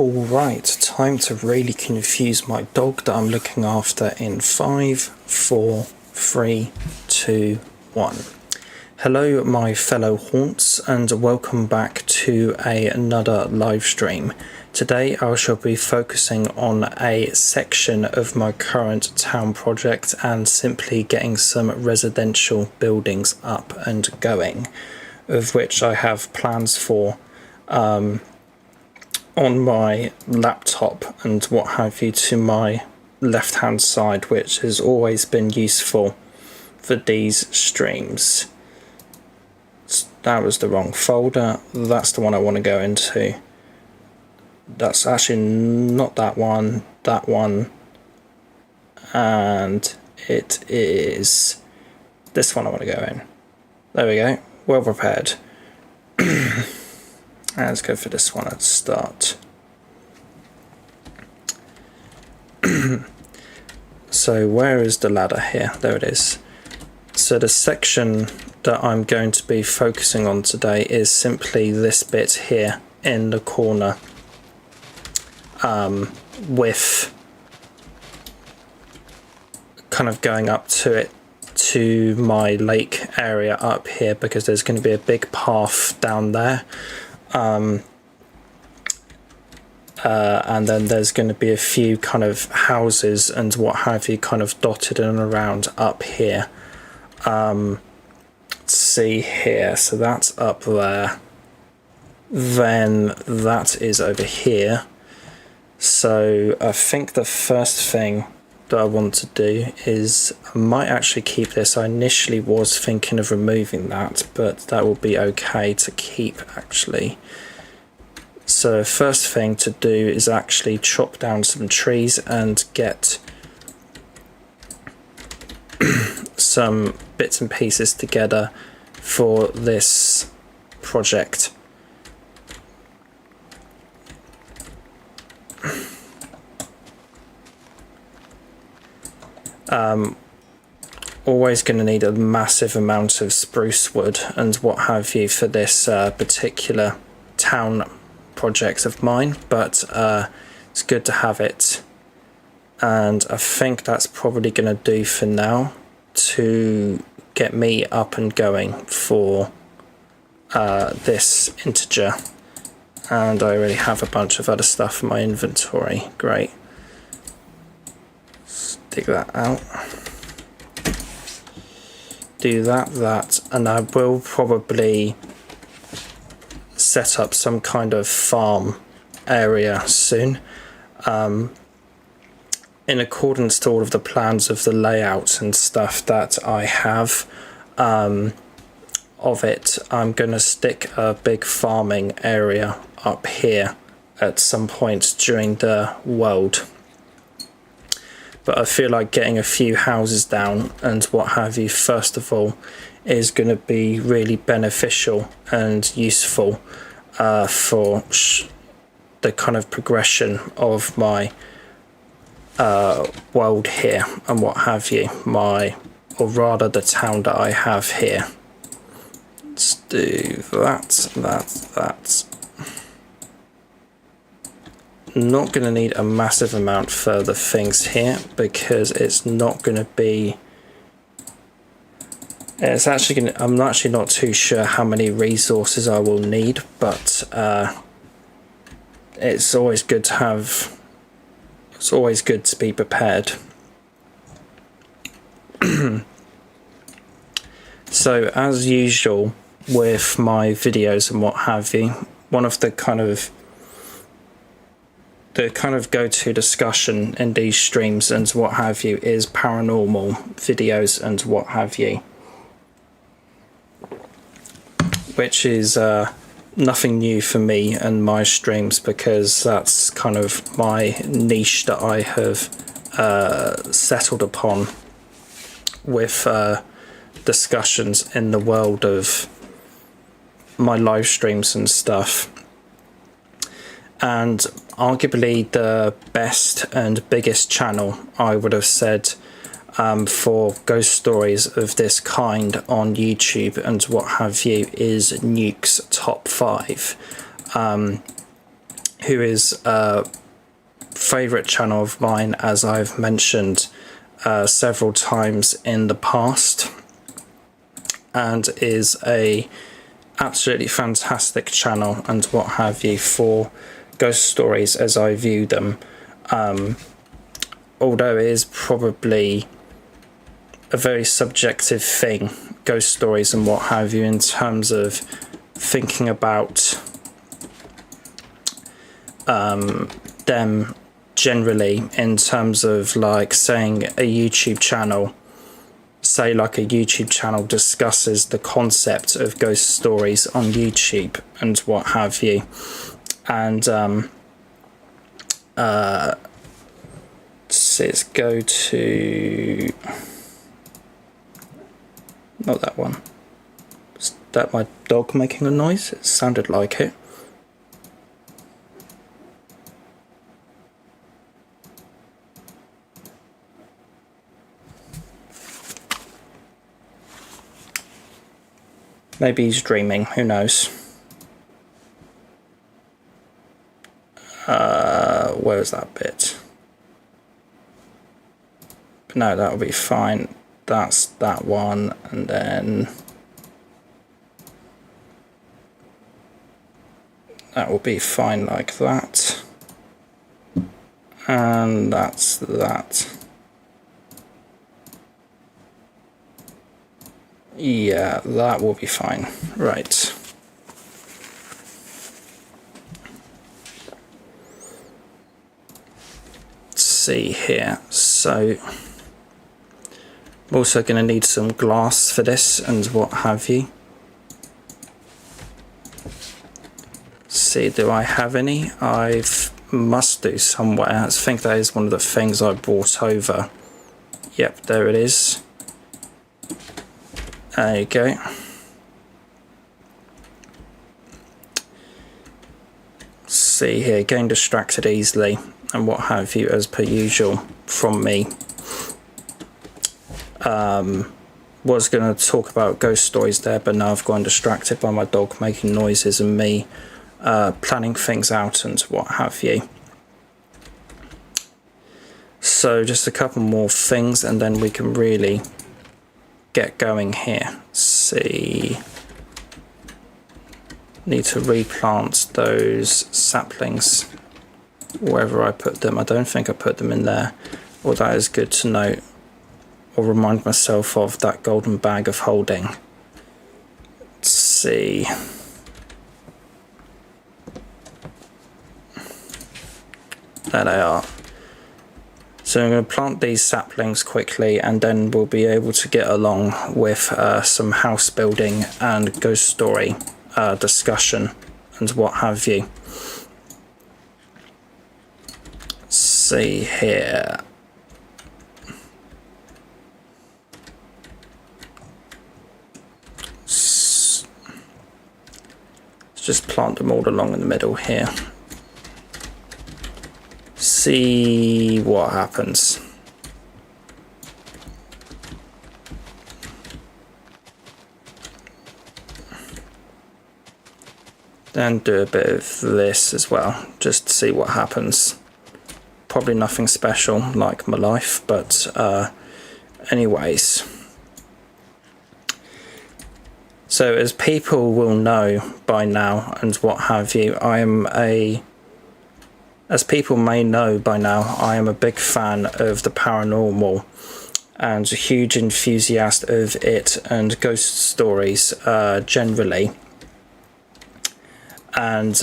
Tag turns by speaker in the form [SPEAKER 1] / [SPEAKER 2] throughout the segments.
[SPEAKER 1] Alright, time to really confuse my dog that I'm looking after in 5, 4, 3, 2, 1. Hello my fellow haunts and welcome back to another live stream. Today I shall be focusing on a section of my current town project and simply getting some residential buildings up and going, of which I have plans for on my laptop and what have you to my left hand side, which has always been useful for these streams. That was the wrong folder. That's the one I want to go into. That's actually not that one, and it is this one I want to go in. There we go, well prepared. Let's go for this one at start. So where is the ladder here? There it is. So the section that I'm going to be focusing on today is simply this bit here in the corner, with kind of going up to it to my lake area up here, because there's going to be a big path down there. And then there's going to be a few kind of houses and what have you kind of dotted in and around up here. Let's see here, so that's up there, then that is over here. So I think the first thing that I want to do is I might actually keep this. I initially was thinking of removing that, but that will be okay to keep actually. So first thing to do is actually chop down some trees and get some bits and pieces together for this project. Always going to need a massive amount of spruce wood and what have you for this particular town project of mine, but it's good to have it, and I think that's probably going to do for now to get me up and going for this integer. And I already have a bunch of other stuff in my inventory. Great. Let's dig that out. Do that, and I will probably set up some kind of farm area soon, in accordance to all of the plans of the layout and stuff that I have of it. I'm going to stick a big farming area up here at some point during the world, but I feel like getting a few houses down and what have you first of all is going to be really beneficial and useful for the kind of progression of my world here and what have you, or rather the town that I have here. Let's do that. Not going to need a massive amount further things here, because it's not going to be, it's actually going to, I'm actually not too sure how many resources I will need, but it's always good to have, it's always good to be prepared. So as usual with my videos and what have you, one of the kind of go-to discussion in these streams and what have you is paranormal videos and what have you, which is nothing new for me and my streams, because that's kind of my niche that I have settled upon with discussions in the world of my live streams and stuff. And arguably the best and biggest channel, I would have said, for ghost stories of this kind on YouTube and what have you is Nuke's Top 5. who is a favourite channel of mine, as I've mentioned several times in the past, and is a absolutely fantastic channel and what have you for ghost stories as I view them. Although it is probably a very subjective thing, ghost stories and what have you, in terms of thinking about them generally, in terms of like saying a YouTube channel, say like a YouTube channel discusses the concept of ghost stories on YouTube and what have you, and let's go to, not that one, is that my dog making a noise? It sounded like it. Maybe he's dreaming, who knows. Where's that bit? But no, that'll be fine. That's that one, and then that will be fine like that. And that's that. Yeah, that will be fine. Right. Let's see here. So I'm also going to need some glass for this and what have you. See, do I have any? I must do somewhere. I think that is one of the things I brought over. Yep, there it is. There you go. See here, getting distracted easily and what have you, as per usual from me. Was going to talk about ghost stories there, but now I've gotten distracted by my dog making noises and me planning things out and what have you. So just a couple more things and then we can really get going here. See, need to replant those saplings wherever I put them. I don't think I put them in there. Well, that is good to note, or remind myself of that golden bag of holding. Let's see. There they are. So I'm going to plant these saplings quickly and then we'll be able to get along with some house building and ghost story discussion and what have you. Let's see here. Let's just plant them all along in the middle here. See what happens. Then do a bit of this as well, just to see what happens. Probably nothing special like my life, but anyways. So as people will know by now and what have you, as people may know by now, I am a big fan of the paranormal and a huge enthusiast of it and ghost stories generally, and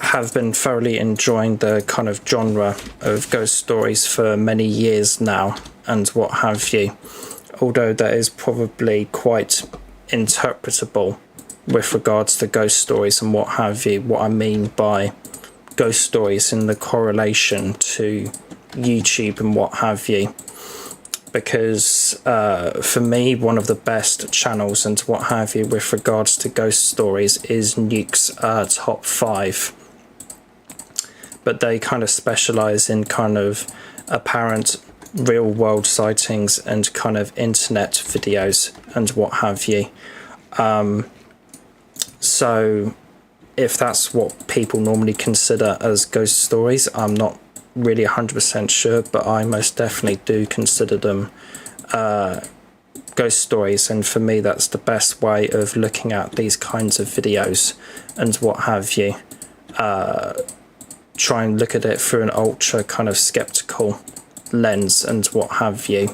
[SPEAKER 1] have been thoroughly enjoying the kind of genre of ghost stories for many years now and what have you, although that is probably quite interpretable with regards to ghost stories and what have you, what I mean by ghost stories in the correlation to YouTube and what have you, because for me one of the best channels and what have you with regards to ghost stories is Nuke's top 5, but they kind of specialize in kind of apparent real world sightings and kind of internet videos and what have you. So if that's what people normally consider as ghost stories. I'm not really 100% sure, but I most definitely do consider them ghost stories, and for me that's the best way of looking at these kinds of videos and what have you. Try and look at it through an ultra kind of skeptical lens and what have you,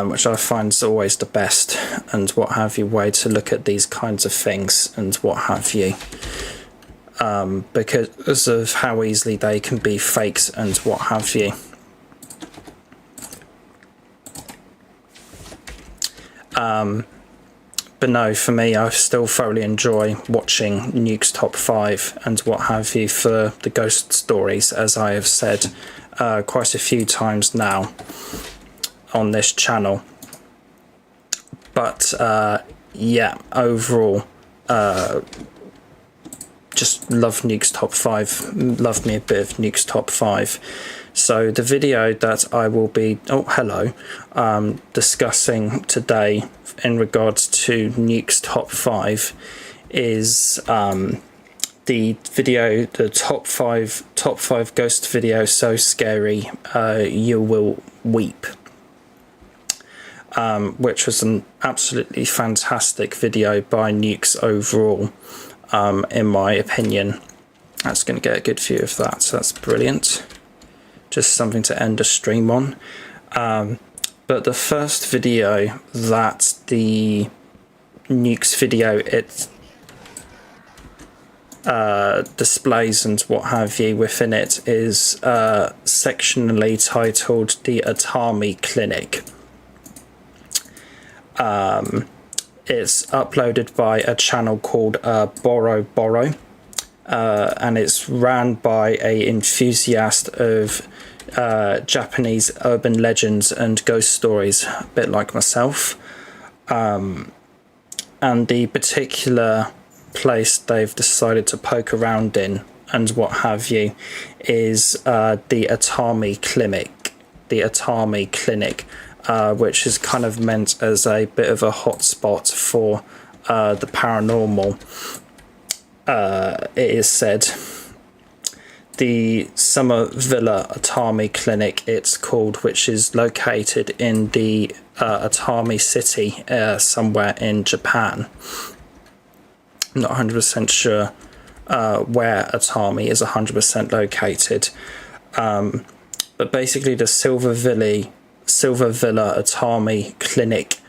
[SPEAKER 1] which I find is always the best and what have you way to look at these kinds of things and what have you, because of how easily they can be fakes and what have you. But no, for me, I still thoroughly enjoy watching Nuke's Top 5 and what have you for the ghost stories, as I have said quite a few times now on this channel. But yeah, overall, just love Nuke's Top 5, love me a bit of Nuke's Top 5. So the video that I will be discussing today in regards to Nuke's Top 5 is the video, the top five ghost video so scary you will weep, which was an absolutely fantastic video by Nuke's overall, in my opinion. That's going to get a good view of that, so that's brilliant. Just something to end a stream on. But the first video that the Nuke's video it displays and what have you within it is sectionally titled The Atami Clinic. It's uploaded by a channel called Boro, and it's ran by a enthusiast of Japanese urban legends and ghost stories, a bit like myself. And the particular place they've decided to poke around in and what have you is the Atami Clinic. The Atami Clinic, which is kind of meant as a bit of a hotspot for the paranormal. It is said. The Summer Villa Atami Clinic, it's called, which is located in the Atami city, somewhere in Japan. I'm not 100% sure where Atami is 100% located. But basically the Silver Villa Atami Clinic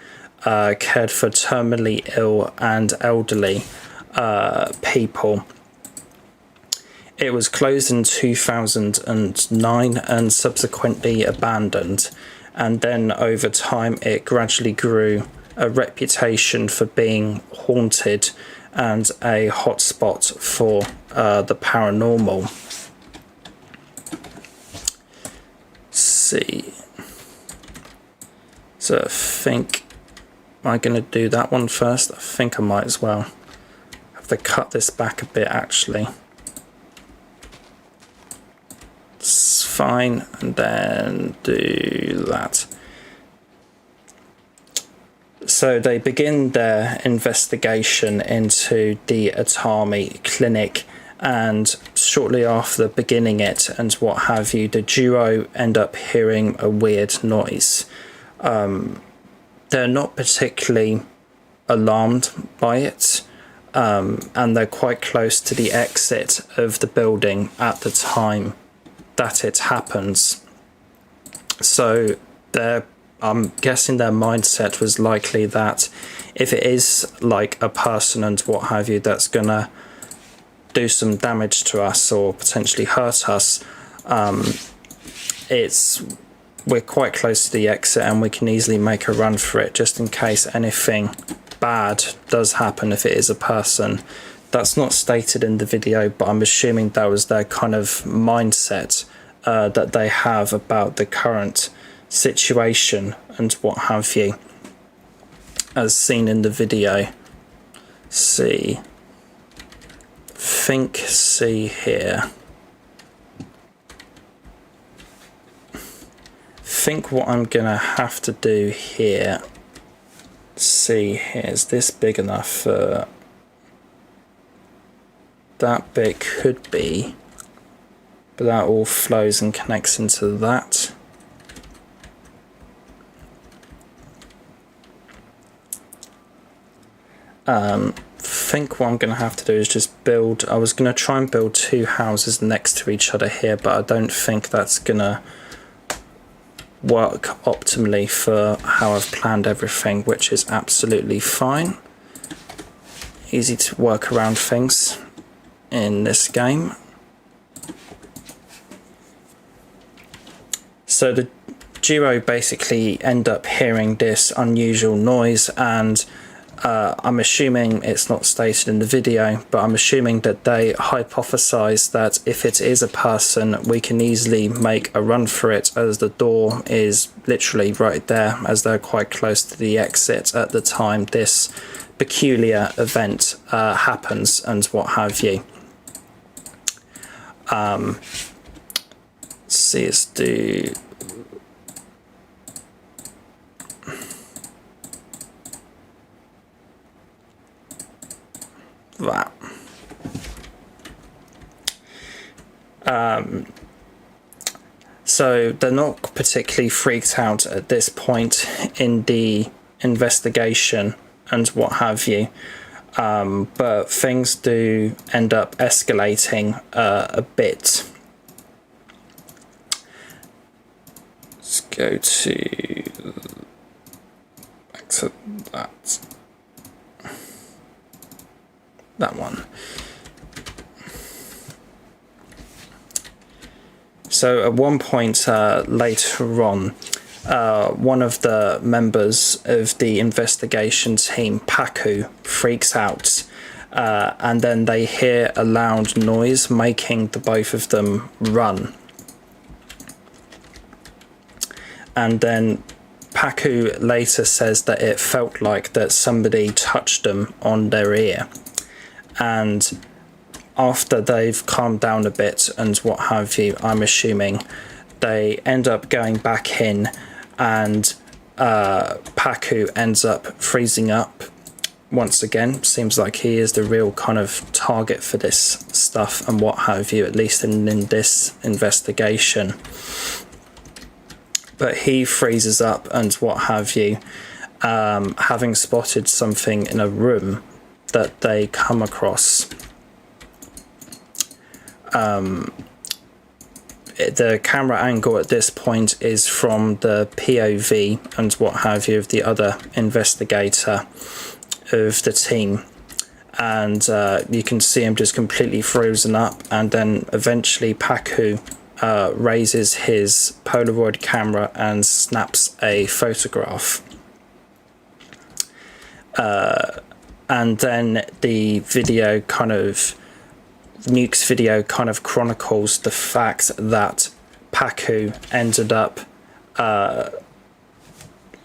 [SPEAKER 1] cared for terminally ill and elderly people. It was closed in 2009 and subsequently abandoned, and then over time it gradually grew a reputation for being haunted and a hotspot for the paranormal. Let's see. So I think, am I going to do that one first? I think I might as well. I have to cut this back a bit actually. It's fine, and then do that. So they begin their investigation into the Atami Clinic, and shortly after beginning it and what have you, the duo end up hearing a weird noise. They're not particularly alarmed by it, and they're quite close to the exit of the building at the time that it happens. So I'm guessing their mindset was likely that if it is like a person and what have you that's gonna do some damage to us or potentially hurt us, we're quite close to the exit and we can easily make a run for it just in case anything bad does happen if it is a person. That's not stated in the video, but I'm assuming that was their kind of mindset that they have about the current situation and what have you, as seen in the video. See here. Think what I'm gonna have to do here. See here, is this big enough for that bit could be, but that all flows and connects into that. I think what I'm going to have to do is just build, I was going to try and build 2 houses next to each other here, but I don't think that's going to work optimally for how I've planned everything, which is absolutely fine. Easy to work around things in this game. So the duo basically end up hearing this unusual noise, and I'm assuming it's not stated in the video, but I'm assuming that they hypothesize that if it is a person, we can easily make a run for it, as the door is literally right there, as they're quite close to the exit at the time this peculiar event happens and what have you. See, let's do that. So they're not particularly freaked out at this point in the investigation and what have you, but things do end up escalating a bit. Let's go back to that one. So at one point later on, one of the members of the investigation team, Paku, freaks out, and then they hear a loud noise making the both of them run. And then Paku later says that it felt like that somebody touched them on their ear. And after they've calmed down a bit and what have you, I'm assuming, they end up going back in, and Paku ends up freezing up once again. Seems like he is the real kind of target for this stuff and what have you, at least in this investigation. But he freezes up and what have you, having spotted something in a room that they come across. The camera angle at this point is from the POV and what have you of the other investigator of the team, and you can see him just completely frozen up, and then eventually Paku raises his Polaroid camera and snaps a photograph. And then the video kind of, Nuke's video kind of chronicles the fact that Paku ended up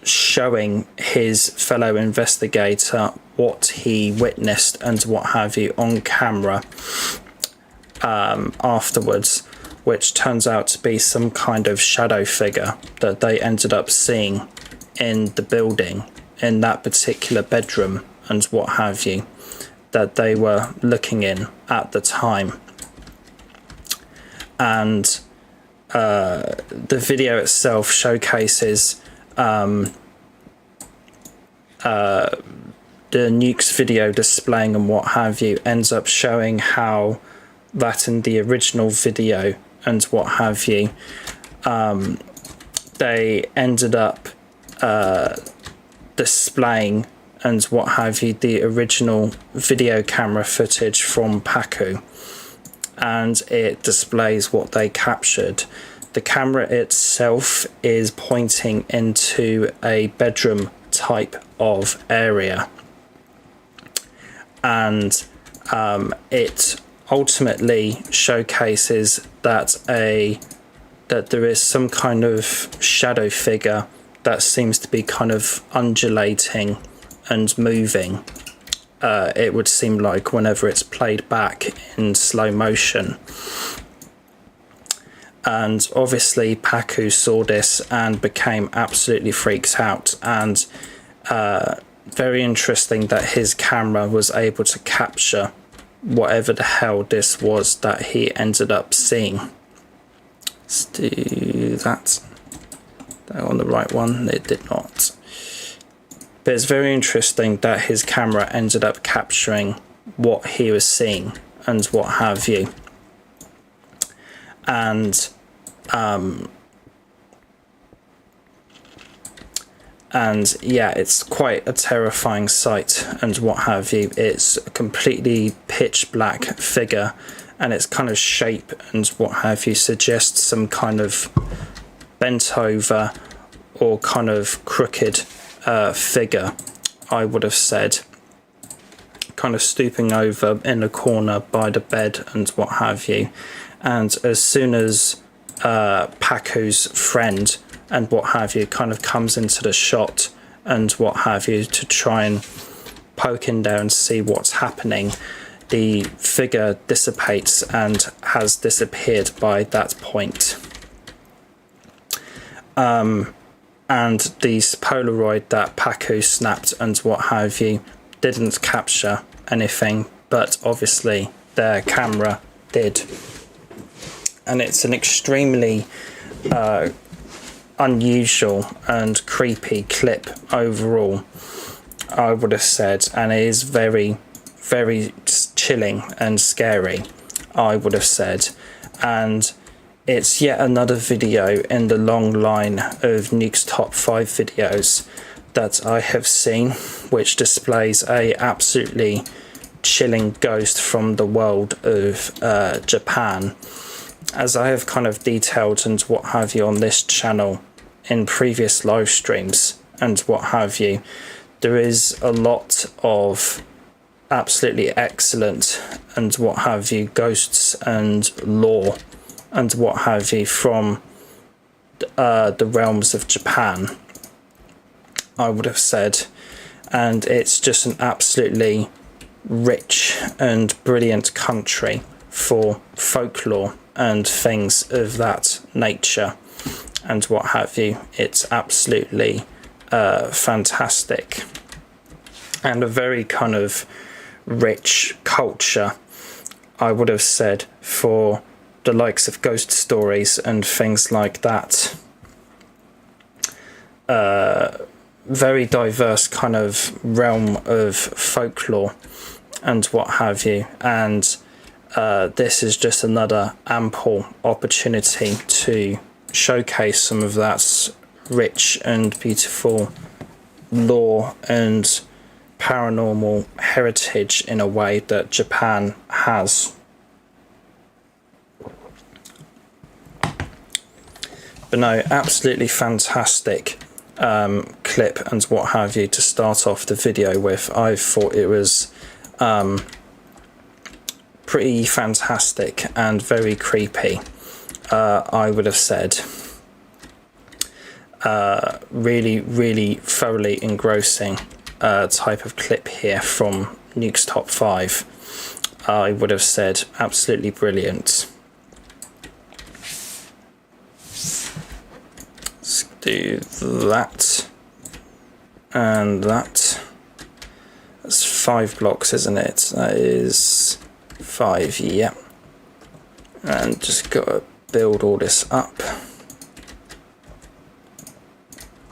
[SPEAKER 1] showing his fellow investigator what he witnessed and what have you on camera afterwards, which turns out to be some kind of shadow figure that they ended up seeing in the building, in that particular bedroom and what have you, that they were looking in at the time. And the video itself showcases the Nuke's video displaying and what have you, ends up showing how that in the original video and what have you, they ended up displaying and what have you the original video camera footage from Paku, and it displays what they captured. The camera itself is pointing into a bedroom type of area, and it ultimately showcases that there is some kind of shadow figure that seems to be kind of undulating and moving. It would seem like whenever it's played back in slow motion. And obviously Paku saw this and became absolutely freaked out, and very interesting that his camera was able to capture whatever the hell this was that he ended up seeing. Let's do that. On the right one, it did not. But it's very interesting that his camera ended up capturing what he was seeing and what have you. And yeah, it's quite a terrifying sight and what have you. It's a completely pitch black figure, and its kind of shape and what have you suggests some kind of bent over or kind of crooked figure, I would have said, kind of stooping over in a corner by the bed and what have you. And as soon as Paku's friend and what have you kind of comes into the shot and what have you to try and poke in there and see what's happening, the figure dissipates and has disappeared by that point. And the Polaroid that Paku snapped and what have you didn't capture anything, but obviously their camera did. And it's an extremely unusual and creepy clip overall, I would have said, and it is very, very chilling and scary, I would have said. And it's yet another video in the long line of Nuke's top 5 videos that I have seen, which displays a absolutely chilling ghost from the world of Japan. As I have kind of detailed and what have you on this channel in previous live streams and what have you, there is a lot of absolutely excellent and what have you ghosts and lore and what have you from the realms of Japan, I would have said. And it's just an absolutely rich and brilliant country for folklore and things of that nature and what have you. It's absolutely fantastic, and a very kind of rich culture, I would have said, for the likes of ghost stories and things like that. Very diverse kind of realm of folklore and what have you, and this is just another ample opportunity to showcase some of that rich and beautiful lore and paranormal heritage in a way that Japan has. But no, absolutely fantastic clip and what have you to start off the video with. I thought it was pretty fantastic and very creepy, I would have said. Really, really thoroughly engrossing type of clip here from Nuke's top 5. I would have said absolutely brilliant. Let's do that and that. That's 5 blocks, isn't it? That is 5, yeah. And just gotta build all this up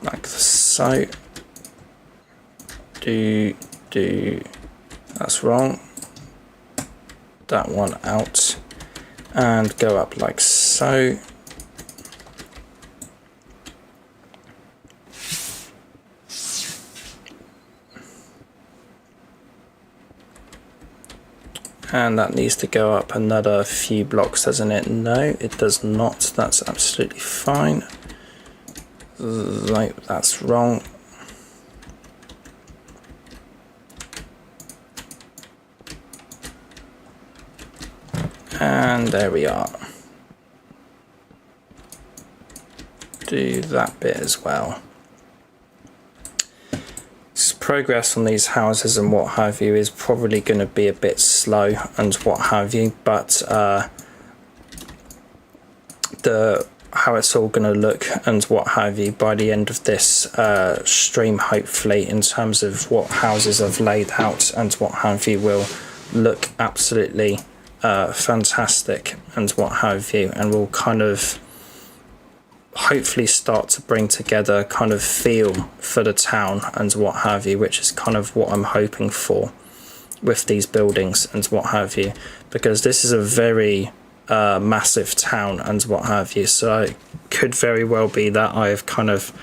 [SPEAKER 1] like so. That's wrong. That one out and go up like so. And that needs to go up another few blocks, doesn't it? No, it does not. That's absolutely fine. Right, that's wrong. And there we are. Do that bit as well. Progress on these houses and what have you is probably going to be a bit slow and what have you, but how it's all going to look and what have you by the end of this stream, hopefully, in terms of what houses I've laid out and what have you, will look absolutely fantastic and what have you, and will kind of hopefully start to bring together kind of feel for the town and what have you, which is kind of what I'm hoping for with these buildings and what have you, because this is a very massive town and what have you, so it could very well be that I have kind of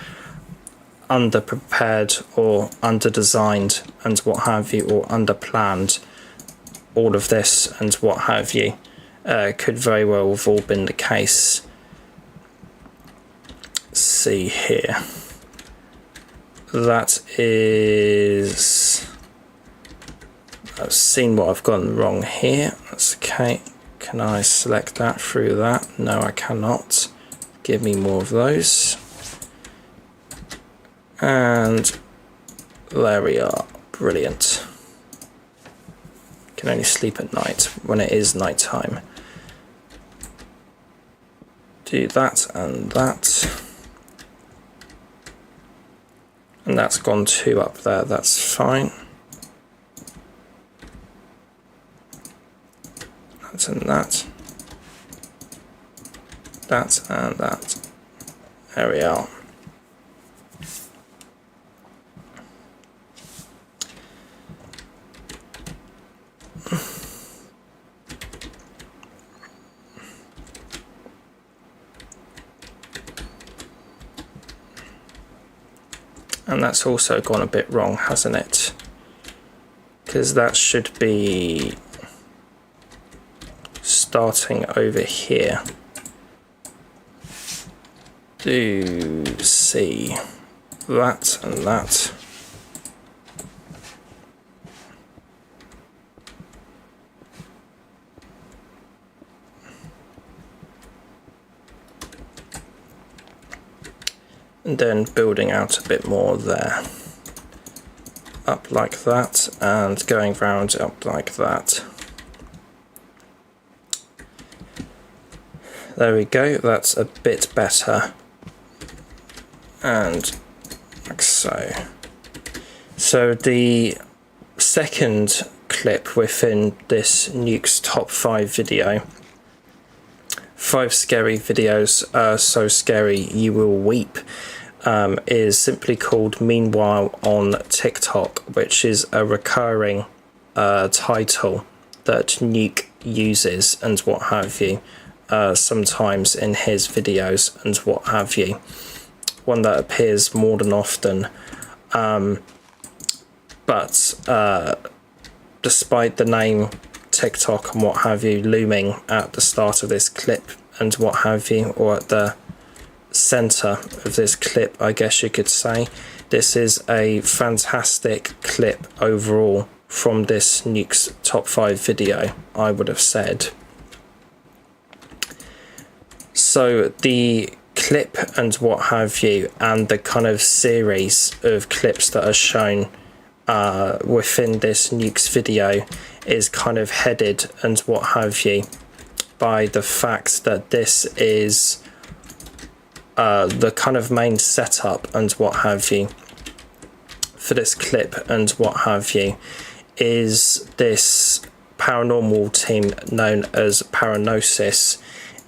[SPEAKER 1] underprepared or under-designed and what have you, or under-planned all of this and what have you. Could very well have all been the case. Let's see here. That is... I've seen what I've gotten wrong here. That's okay. Can I select that through that? No, I cannot. Give me more of those. And there we are. Brilliant. Can only sleep at night when it is night time. Do that and that. And that's gone 2 up there. That's fine. That and that. That and that. There we are. And that's also gone a bit wrong, hasn't it? Because that should be starting over here. Do see that and that. And then building out a bit more there. Up like that, and going round up like that. There we go, that's a bit better. And like so. So the second clip within this Nuke's top 5 video, 5 scary videos, so scary you will weep, is simply called Meanwhile on TikTok, which is a recurring title that Nuke uses and what have you, sometimes in his videos and what have you. One that appears more than often, but despite the name TikTok and what have you looming at the start of this clip and what have you, or at the center of this clip, I guess you could say, this is a fantastic clip overall from this Nuke's top 5 video, I would have said. So the clip and what have you, and the kind of series of clips that are shown within this Nuke's video is kind of headed and what have you by the fact that this is the kind of main setup and what have you for this clip and what have you is this paranormal team known as Paranosis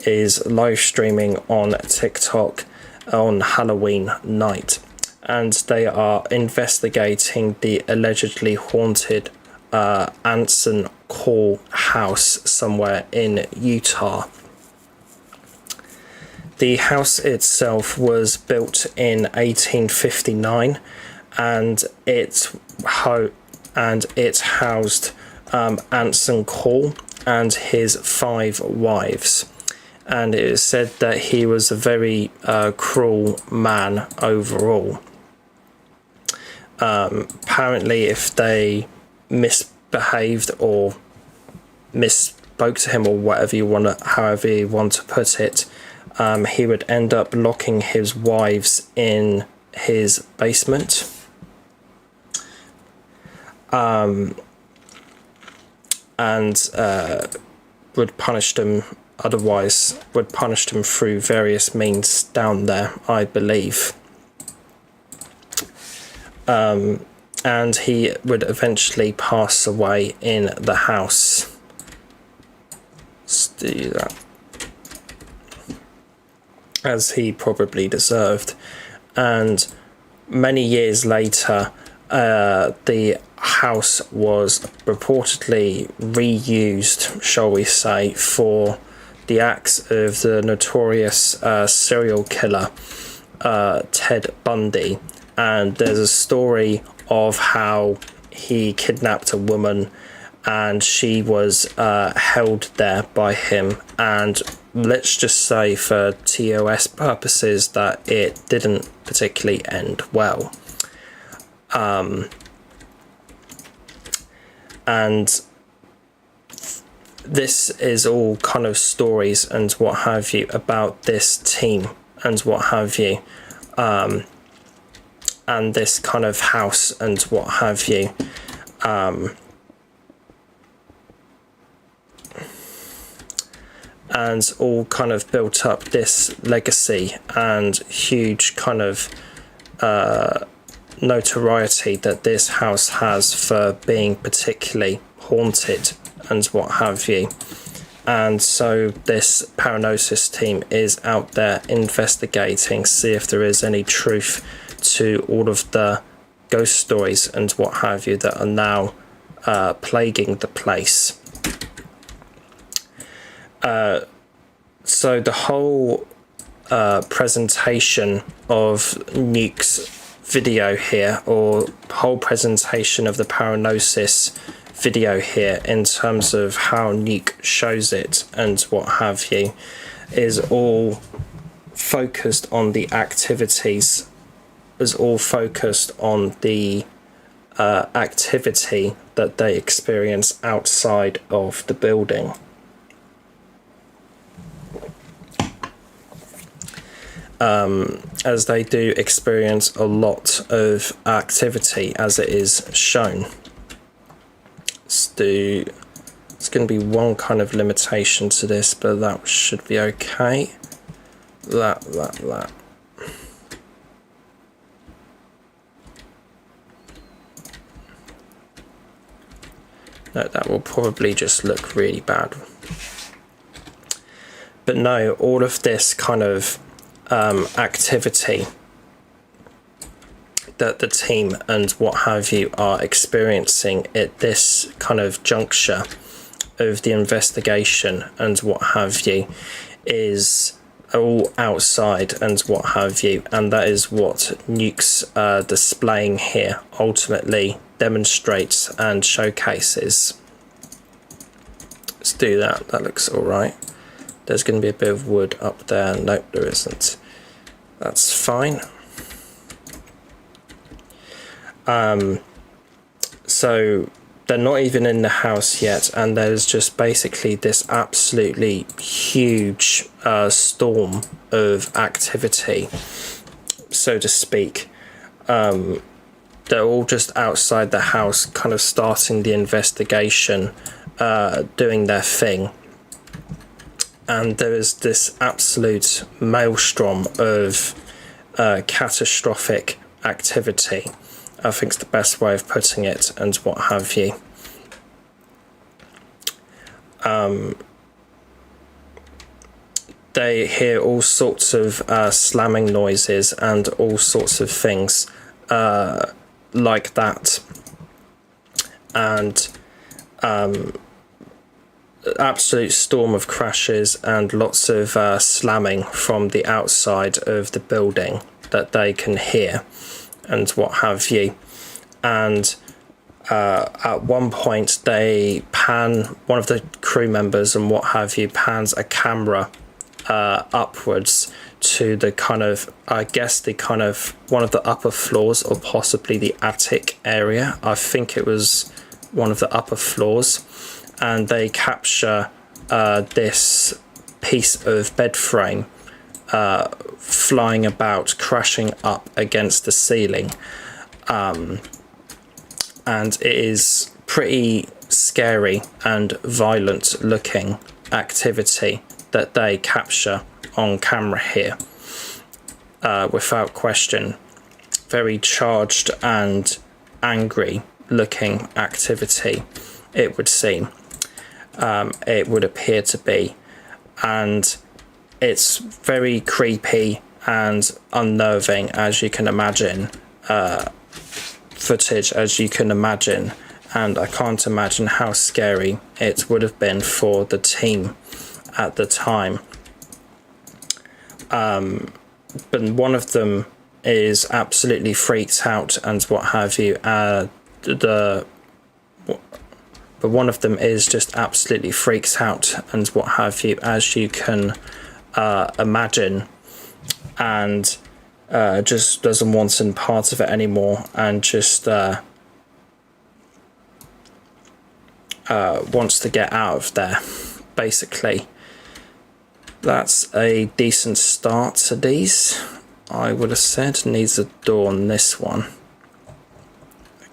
[SPEAKER 1] is live streaming on TikTok on Halloween night, and they are investigating the allegedly haunted Anson Call house somewhere in Utah. The house itself was built in 1859, and it housed Anson Call and his 5 wives. And it is said that he was a very cruel man overall. Apparently, if they misbehaved or misspoke to him, or whatever you want to, however you want to put it, he would end up locking his wives in his basement. And would punish them, otherwise would punish them through various means down there, I believe. and he would eventually pass away in the house. Let's do that, as he probably deserved. And many years later, the house was reportedly reused, shall we say, for the acts of the notorious serial killer Ted Bundy. And there's a story of how he kidnapped a woman and she was held there by him, and let's just say for TOS purposes that it didn't particularly end well. And this is all kind of stories and what have you about this team and what have you, and this kind of house and what have you. And all kind of built up this legacy and huge kind of notoriety that this house has for being particularly haunted and what have you. And so this Paranosis team is out there investigating, see if there is any truth to all of the ghost stories and what have you that are now plaguing the place. So the whole presentation of Nuke's video here, or whole presentation of the Paranosis video here in terms of how Nuke shows it and what have you, is all focused on the activities, is all focused on the activity that they experience outside of the building. As they do experience a lot of activity as it is shown. It's going to be one kind of limitation to this, but that should be okay. That. No, that will probably just look really bad. But no, all of this kind of activity that the team and what have you are experiencing at this kind of juncture of the investigation and what have you is all outside and what have you, and that is what Nuke's displaying here ultimately demonstrates and showcases. Let's do that. That looks all right. There's going to be a bit of wood up there. Nope, there isn't. That's fine. So they're not even in the house yet, and there's just basically this absolutely huge storm of activity, so to speak. They're all just outside the house, kind of starting the investigation, doing their thing. And there is this absolute maelstrom of catastrophic activity, I think is the best way of putting it, and what have you. They hear all sorts of slamming noises and all sorts of things like that. And absolute storm of crashes and lots of slamming from the outside of the building that they can hear and what have you. And at one point they pan, one of the crew members and what have you pans a camera upwards to the kind of, I guess the kind of one of the upper floors, or possibly the attic area. I think it was one of the upper floors. And they capture this piece of bed frame flying about, crashing up against the ceiling. And it is pretty scary and violent looking activity that they capture on camera here. Without question, very charged and angry looking activity, it would seem. It would appear to be, and it's very creepy and unnerving, as you can imagine, footage as you can imagine, and I can't imagine how scary it would have been for the team at the time. But one of them is absolutely freaked out and what have you. But one of them is just absolutely freaked out and what have you, as you can imagine, and just doesn't want any part of it anymore, and just wants to get out of there, basically. That's a decent start to these, I would have said. Needs a door on this one.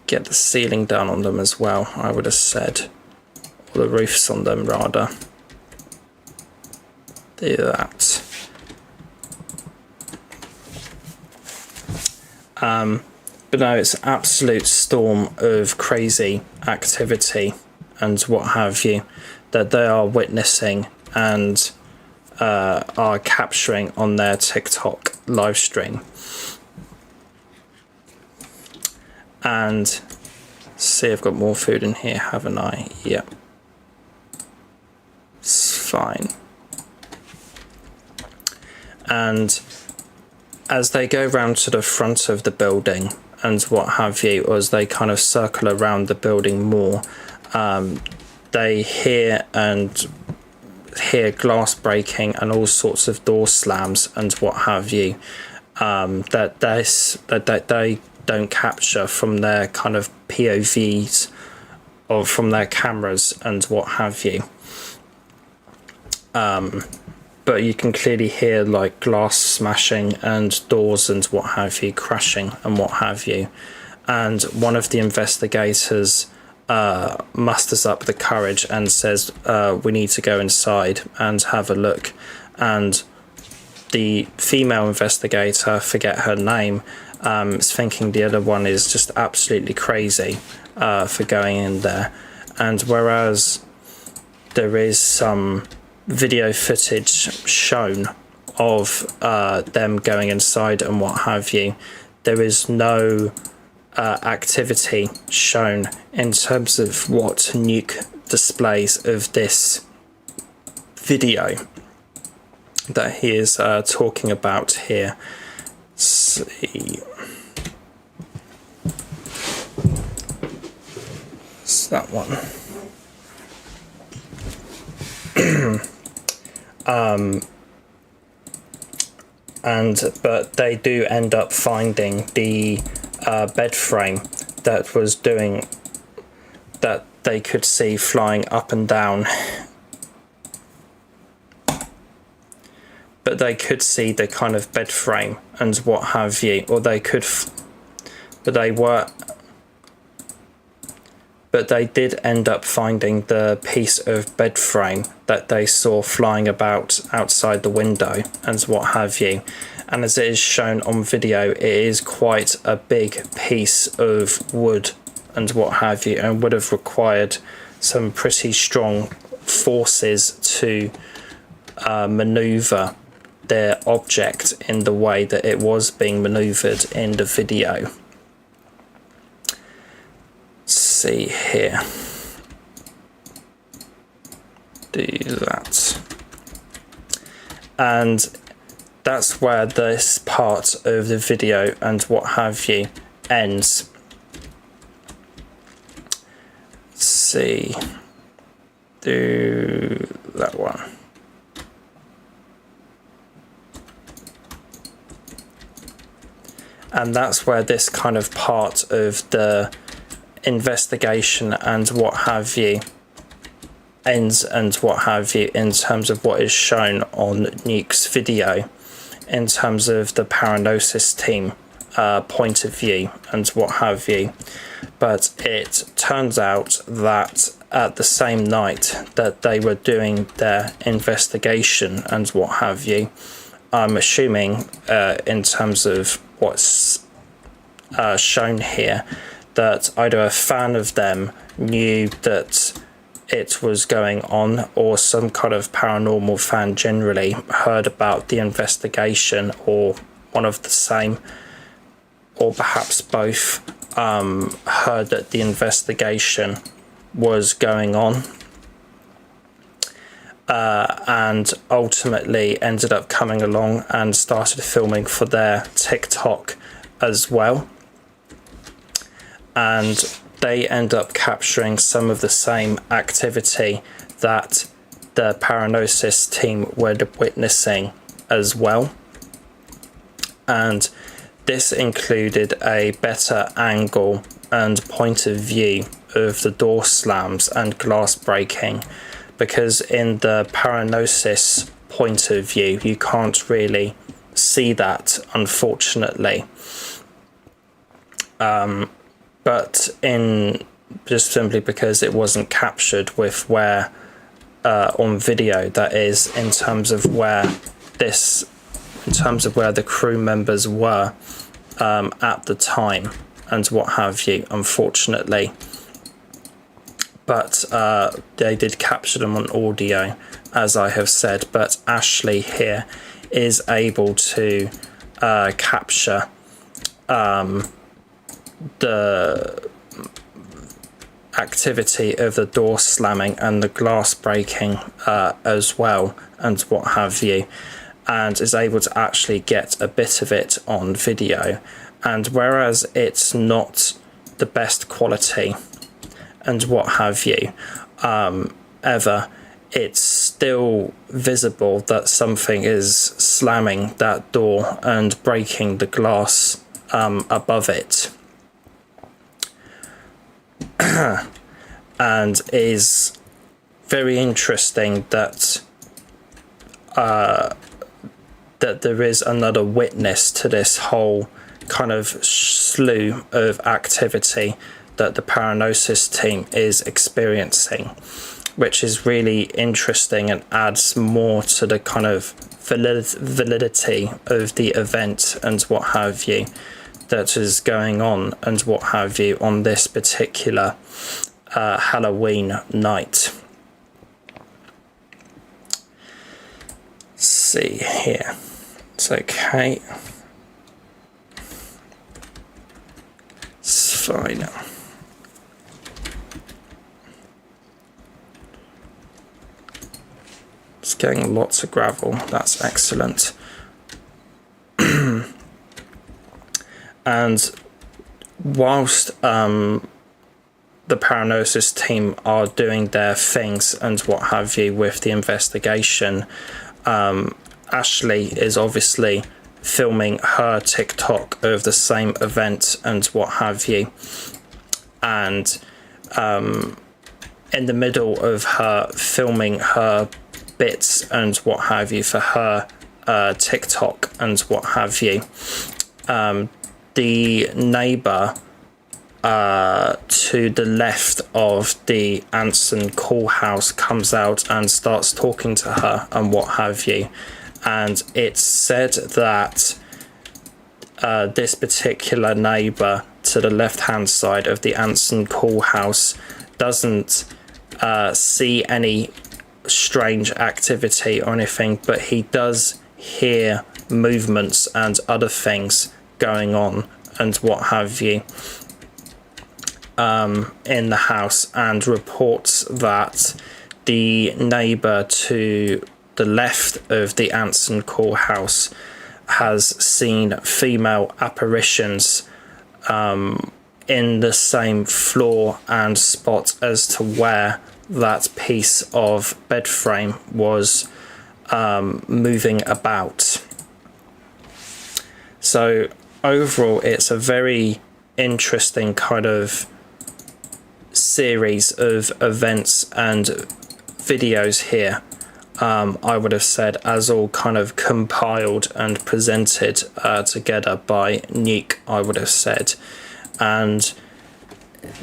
[SPEAKER 1] Get the ceiling down on them as well, I would have said. Or the roofs on them, rather. Do that. But no, it's an absolute storm of crazy activity and what have you that they are witnessing and are capturing on their TikTok live stream. And see, I've got more food in here, haven't I? Yep. It's fine. And as they go round to the front of the building and what have you, or as they kind of circle around the building more, they hear glass breaking and all sorts of door slams and what have you, that they don't capture from their kind of POVs or from their cameras and what have you. But you can clearly hear like glass smashing and doors and what have you crashing and what have you. And one of the investigators musters up the courage and says, we need to go inside and have a look. And the female investigator, forget her name, is thinking the other one is just absolutely crazy for going in there. And whereas there is some video footage shown of them going inside and what have you, there is no activity shown in terms of what Nuke displays of this video that he is talking about here. Let's see. It's that one. But they do end up finding the bed frame that was doing that they could see flying up and down, but they could see the kind of bed frame and what have you, or they could but they did end up finding the piece of bed frame that they saw flying about outside the window and what have you. And as it is shown on video, it is quite a big piece of wood and what have you, and would have required some pretty strong forces to maneuver their object in the way that it was being maneuvered in the video. Let's see here. Do that. And that's where this part of the video and what have you ends. Let's see. Do that one. And that's where this kind of part of the investigation and what have you ends and what have you, in terms of what is shown on Nuke's video, in terms of the Paranosis team point of view and what have you. But it turns out that at the same night that they were doing their investigation and what have you, I'm assuming in terms of what's shown here, that either a fan of them knew that it was going on, or some kind of paranormal fan generally heard about the investigation, or one of the same, or perhaps both, heard that the investigation was going on, and ultimately ended up coming along and started filming for their TikTok as well. And they end up capturing some of the same activity that the Paranosis team were witnessing as well. And this included a better angle and point of view of the door slams and glass breaking, because in the Paranosis point of view, you can't really see that, unfortunately. But in just simply because it wasn't captured with where on video, that is, in terms of where the crew members were at the time and what have you, unfortunately. But they did capture them on audio, as I have said. But Ashley here is able to capture the activity of the door slamming and the glass breaking as well, and what have you, and is able to actually get a bit of it on video. And whereas it's not the best quality and what have you ever, it's still visible that something is slamming that door and breaking the glass above it. And is very interesting that that there is another witness to this whole kind of slew of activity that the Paranosis team is experiencing, which is really interesting and adds more to the kind of validity of the event and what have you that is going on and what have you on this particular Halloween night. Let's see here. It's okay. It's fine. It's getting lots of gravel. That's excellent. And whilst the Paranosis team are doing their things and what have you with the investigation, Ashley is obviously filming her TikTok of the same event and what have you. And in the middle of her filming her bits and what have you for her TikTok and what have you, the neighbour to the left of the Anson call house comes out and starts talking to her and what have you. And it's said that this particular neighbour to the left hand side of the Anson call house doesn't see any strange activity or anything, but he does hear movements and other things going on and what have you in the house, and reports that the neighbour to the left of the Anson call house has seen female apparitions in the same floor and spot as to where that piece of bed frame was moving about. So overall, it's a very interesting kind of series of events and videos here, I would have said, as all kind of compiled and presented together by Nuke, I would have said. And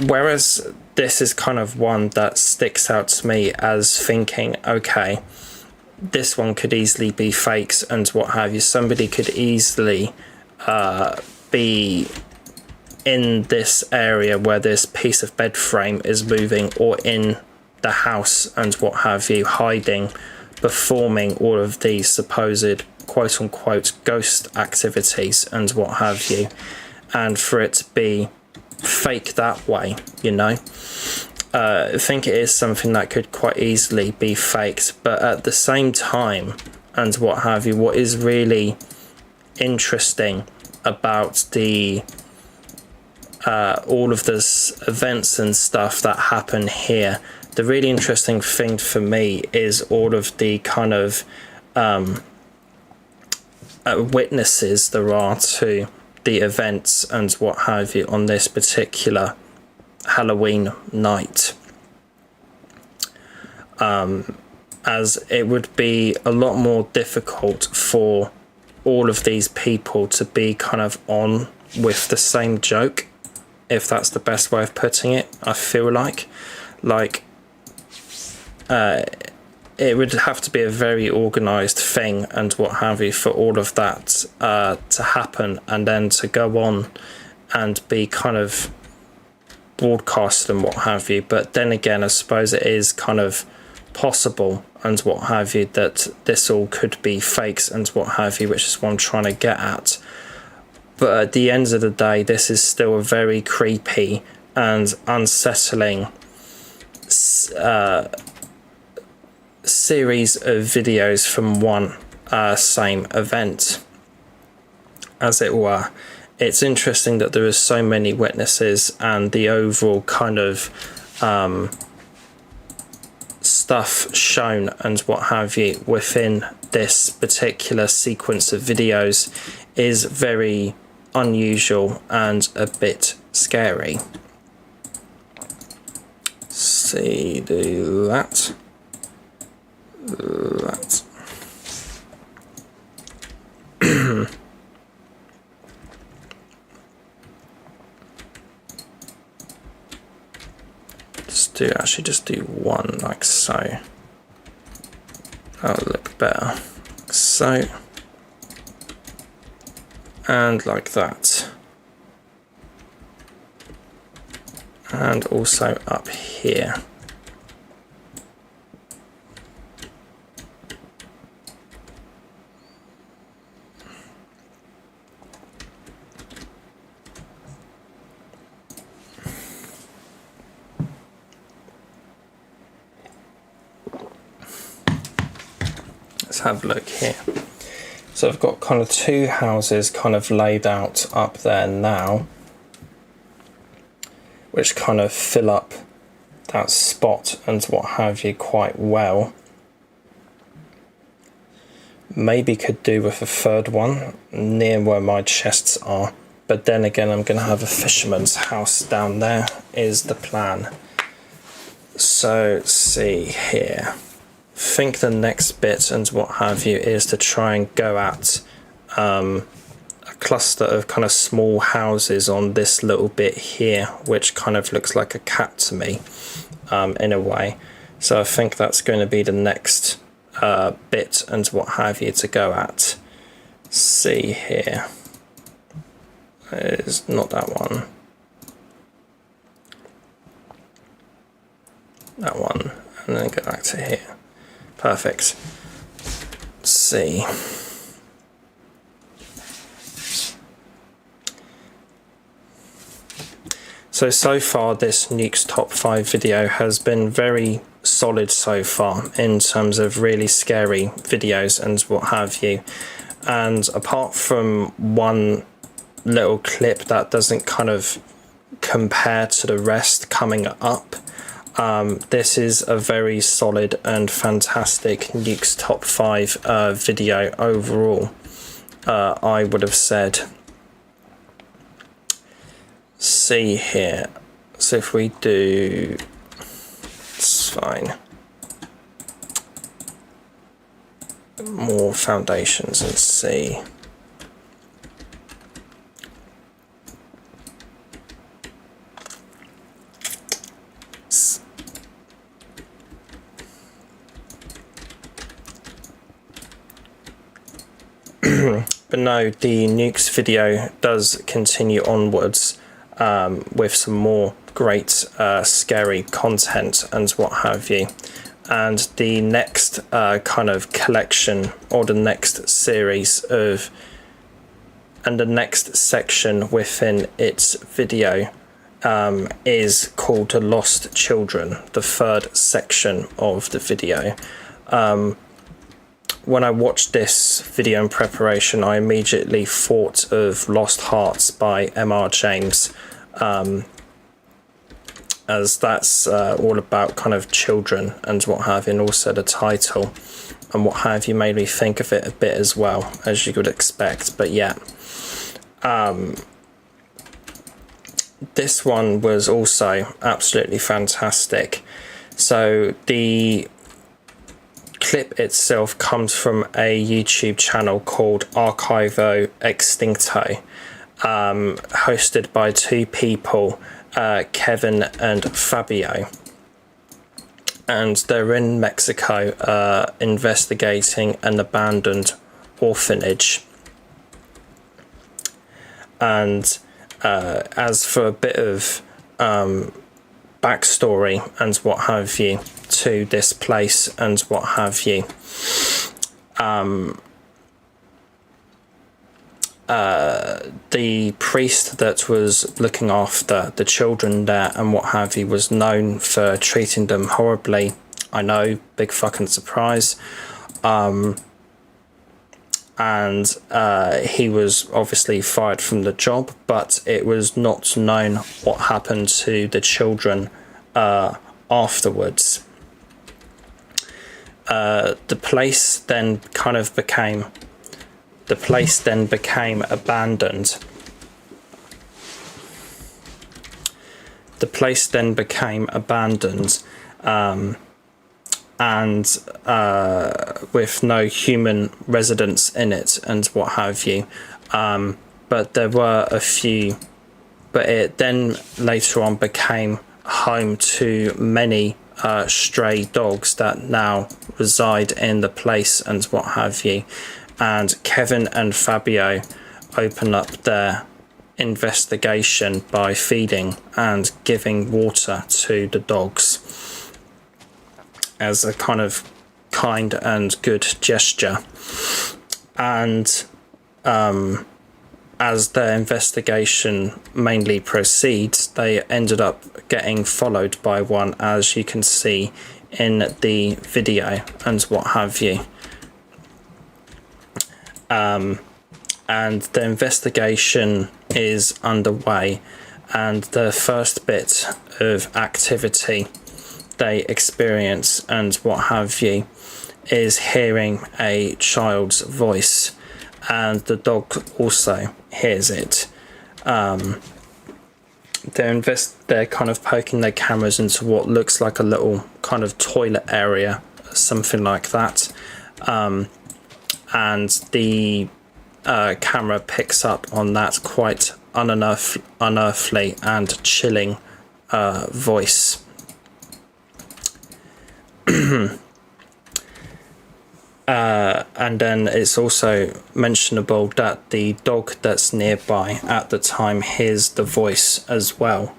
[SPEAKER 1] whereas this is kind of one that sticks out to me as thinking, okay, this one could easily be fakes and what have you. Somebody could easily be in this area where this piece of bed frame is moving, or in the house and what have you, hiding, performing all of these supposed quote unquote ghost activities and what have you, and for it to be fake that way, you know. I think it is something that could quite easily be faked, but at the same time and what have you, what is really interesting about the all of this events and stuff that happen here, the really interesting thing for me is all of the kind of witnesses there are to the events and what have you on this particular Halloween night, as it would be a lot more difficult for all of these people to be kind of on with the same joke, if that's the best way of putting it. I feel like it would have to be a very organized thing and what have you for all of that to happen, and then to go on and be kind of broadcast and what have you. But then again, I suppose it is kind of possible and what have you that this all could be fakes and what have you, which is what I'm trying to get at. But at the end of the day, this is still a very creepy and unsettling series of videos from one same event, as it were. It's interesting that there are so many witnesses, and the overall kind of stuff shown and what have you within this particular sequence of videos is very unusual and a bit scary. See, do that. That. Just do one like so. That'll look better. Like so. And like that. And also up here. Let's have a look here. So I've got kind of two houses kind of laid out up there now, which kind of fill up that spot and what have you quite well. Maybe could do with a third one near where my chests are, but then again I'm going to have a fisherman's house down there is the plan. So let's see here. I think the next bit and what have you is to try and go at a cluster of kind of small houses on this little bit here, which kind of looks like a cat to me in a way. So I think that's going to be the next bit and what have you to go at. See here. It's not that one. That one, and then go back to here. Perfect. Let's see. So far this Nuke's Top 5 video has been very solid so far in terms of really scary videos and what have you. And apart from one little clip that doesn't kind of compare to the rest coming up, this is a very solid and fantastic Nuke's Top 5 video overall, I would have said. See here, so if we do, it's fine, more foundations and see. But no, the Nukes video does continue onwards. with some more great scary content and what have you. And the next kind of collection, or the next series of, and the next section within its video is called The Lost Children, the third section of the video. When I watched this video in preparation, I immediately thought of Lost Hearts by M.R. James, as that's all about kind of children and what have you, and also the title and what have you made me think of it a bit as well, as you would expect. But yeah, this one was also absolutely fantastic. So the clip itself comes from a YouTube channel called Archivo Extincto, hosted by two people, Kevin and Fabio, and they're in Mexico investigating an abandoned orphanage. And as for a bit of backstory and what have you to this place and what have you, the priest that was looking after the children there and what have you was known for treating them horribly. I know, big fucking surprise. And he was obviously fired from the job, but it was not known what happened to the children afterwards. The place then became abandoned. The place then became abandoned, and with no human residents in it and what have you. But there were a few, but it then later on became home to many stray dogs that now reside in the place and what have you. And Kevin and Fabio open up their investigation by feeding and giving water to the dogs as a kind of kind and good gesture. And as their investigation mainly proceeds, they ended up getting followed by one, as you can see in the video and what have you. And the investigation is underway, and the first bit of activity they experience and what have you is hearing a child's voice, and the dog also hears it. They're kind of poking their cameras into what looks like a little kind of toilet area, something like that, and the camera picks up on that quite unearthly and chilling voice. And then it's also mentionable that the dog that's nearby at the time hears the voice as well.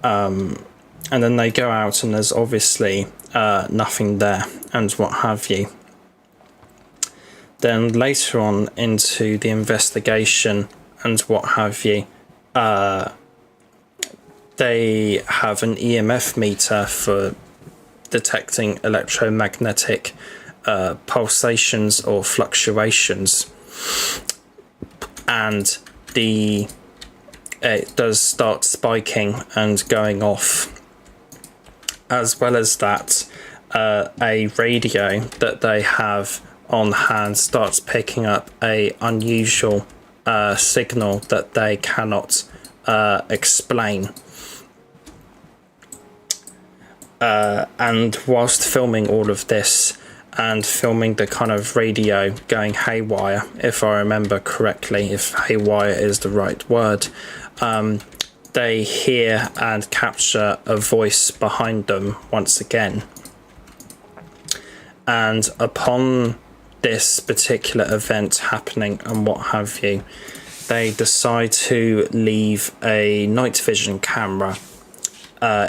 [SPEAKER 1] And then they go out and there's obviously nothing there and what have you. Then later on into the investigation and what have you, they have an EMF meter for detecting electromagnetic pulsations or fluctuations, and it does start spiking and going off. As well as that, a radio that they have on hand starts picking up a unusual signal that they cannot explain. And whilst filming all of this and filming the kind of radio going haywire, if I remember correctly, if haywire is the right word, they hear and capture a voice behind them once again. And upon this particular event happening and what have you, they decide to leave a night vision camera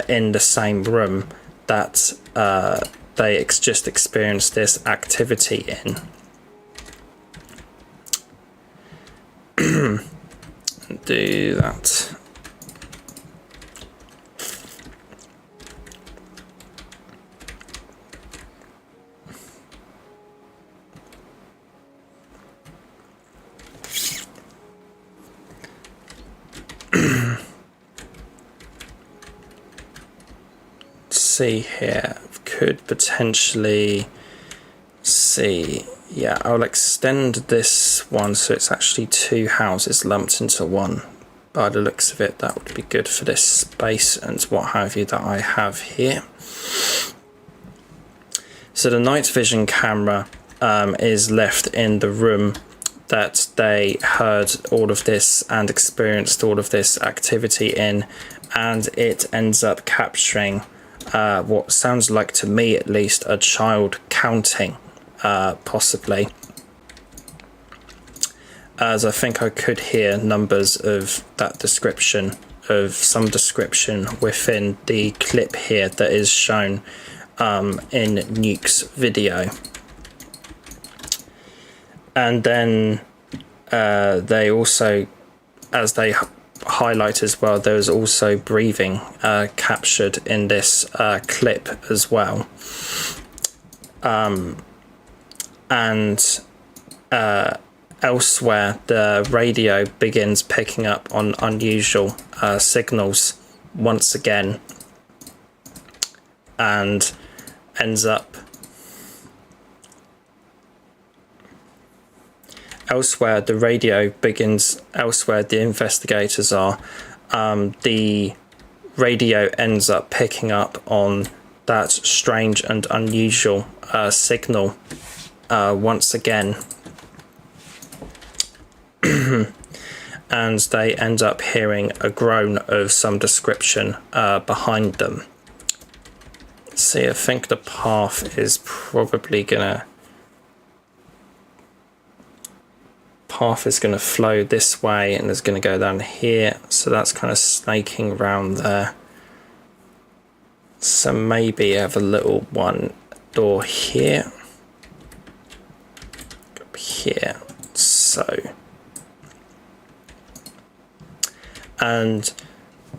[SPEAKER 1] in the same room that they just experienced this activity in. Do that. See here, could potentially see, yeah, I'll extend this one so it's actually 2 houses lumped into one. By the looks of it, that would be good for this space and what have you that I have here. So the night vision camera is left in the room that they heard all of this and experienced all of this activity in, and it ends up capturing what sounds like, to me at least, a child counting, possibly, as I think I could hear numbers of that description, of some description within the clip here that is shown in Nuke's video. And then they also, as they highlight as well, there was also breathing captured in this clip as well. And elsewhere, the radio begins picking up on unusual signals once again, and ends up elsewhere. The radio begins elsewhere. The investigators are. The radio ends up picking up on that strange and unusual signal once again. And they end up hearing a groan of some description behind them. See, I think the path is probably gonna flow this way and is gonna go down here, so that's kind of snaking around there. So maybe have a little one door here, up here, so. And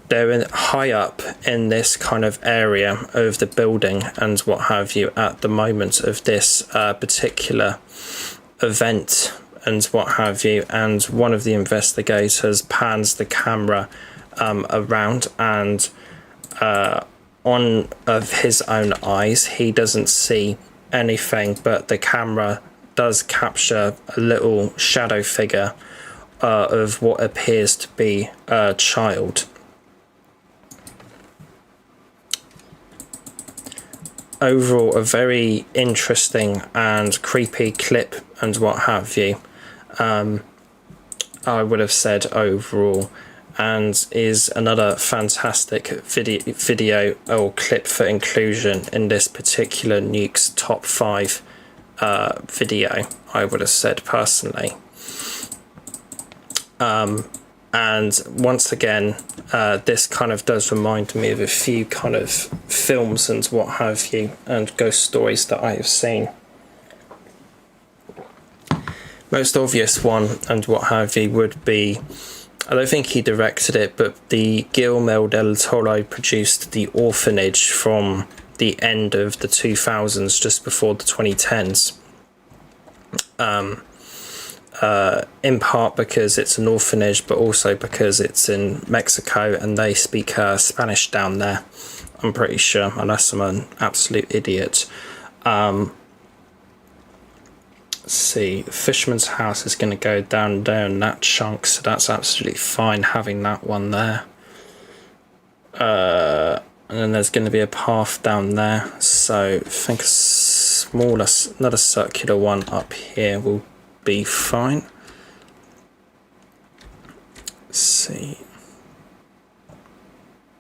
[SPEAKER 1] they're high up in this kind of area of the building and what have you at the moment of this particular event and what have you. And one of the investigators pans the camera around, and on of his own eyes, he doesn't see anything, but the camera does capture a little shadow figure of what appears to be a child. Overall, a very interesting and creepy clip and what have you, I would have said overall, and is another fantastic video or clip for inclusion in this particular Nuke's top 5 video, I would have said personally. And once again, this kind of does remind me of a few kind of films and what have you, and ghost stories that I have seen. Most obvious one and what have you would be, I don't think he directed it, but the Guillermo del Toro produced The Orphanage from the end of the 2000s, just before the 2010s. In part because it's an orphanage, but also because it's in Mexico and they speak Spanish down there, I'm pretty sure, unless I'm an absolute idiot. Let's see, Fisherman's House is going to go down there in that chunk, so that's absolutely fine having that one there. And then there's going to be a path down there, so I think a smaller, another circular one up here will be fine. Let's see.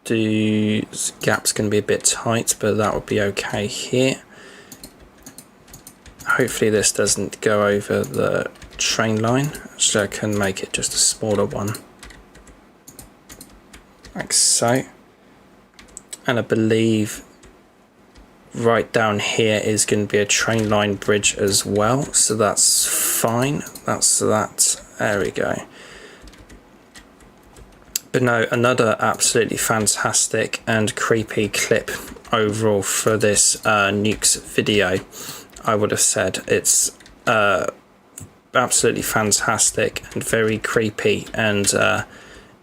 [SPEAKER 1] Gap's going to be a bit tight, but that would be okay here. hopefully this doesn't go over the train line. Actually, I can make it just a smaller one, like so. And I believe right down here is going to be a train line bridge as well, so that's fine. That's that. There we go. But no, another absolutely fantastic and creepy clip overall for this Nuke's video. I would have said it's absolutely fantastic and very creepy and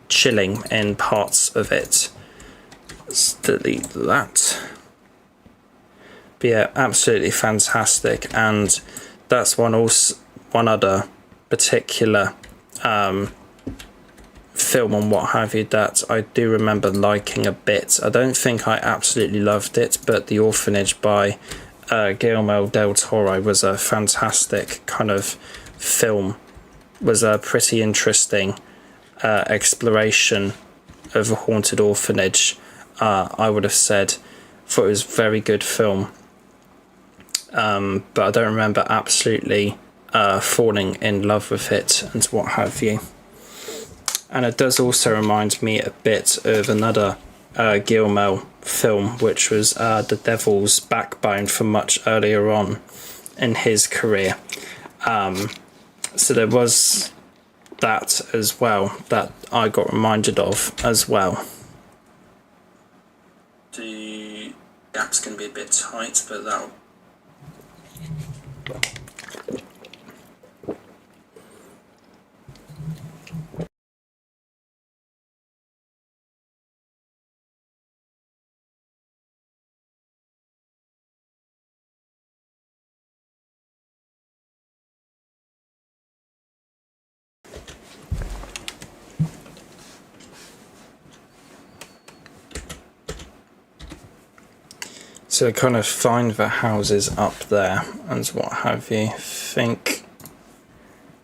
[SPEAKER 1] chilling in parts of it. Let's delete that. But yeah, absolutely fantastic, and that's one other particular film and what have you that I do remember liking a bit. I don't think I absolutely loved it, but The Orphanage by Guillermo del Toro was a fantastic kind of film, was a pretty interesting exploration of a haunted orphanage. I would have said, thought it was a very good film, but I don't remember absolutely falling in love with it and what have you. And it does also remind me a bit of another Guillermo film, which was The Devil's Backbone from much earlier on in his career. So there was that as well that I got reminded of as well. The gap's going to be a bit tight, but that'll... So kind of find the houses up there and what have you. Think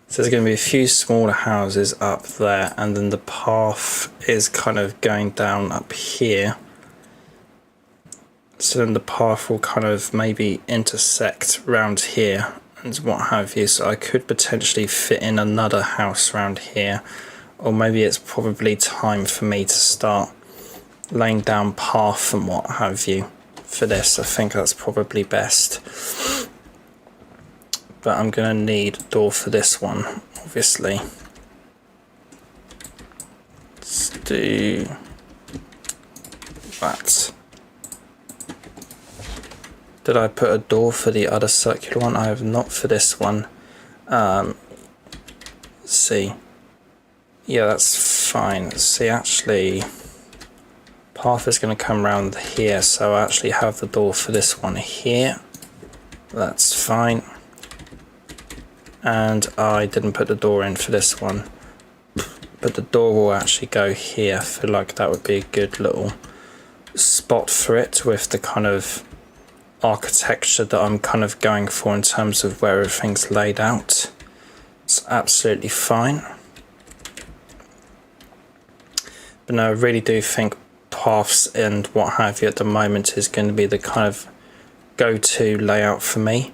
[SPEAKER 1] so there's going to be a few smaller houses up there, and then the path is kind of going down up here. So then the path will kind of maybe intersect around here and what have you. So I could potentially fit in another house around here, or maybe it's probably time for me to start laying down path and what have you. For this, I think that's probably best, but I'm gonna need a door for this one, obviously. Let's do that. Did I put a door for the other circular one? I have not for this one. Let's see. Yeah, that's fine. Let's see, actually path is going to come around here, so I actually have the door for this one here. That's fine. And I didn't put the door in for this one, but the door will actually go here. I feel like that would be a good little spot for it with the kind of architecture that I'm kind of going for in terms of where everything's laid out. It's absolutely fine. But no, I really do think paths and what have you at the moment is going to be the kind of go-to layout for me,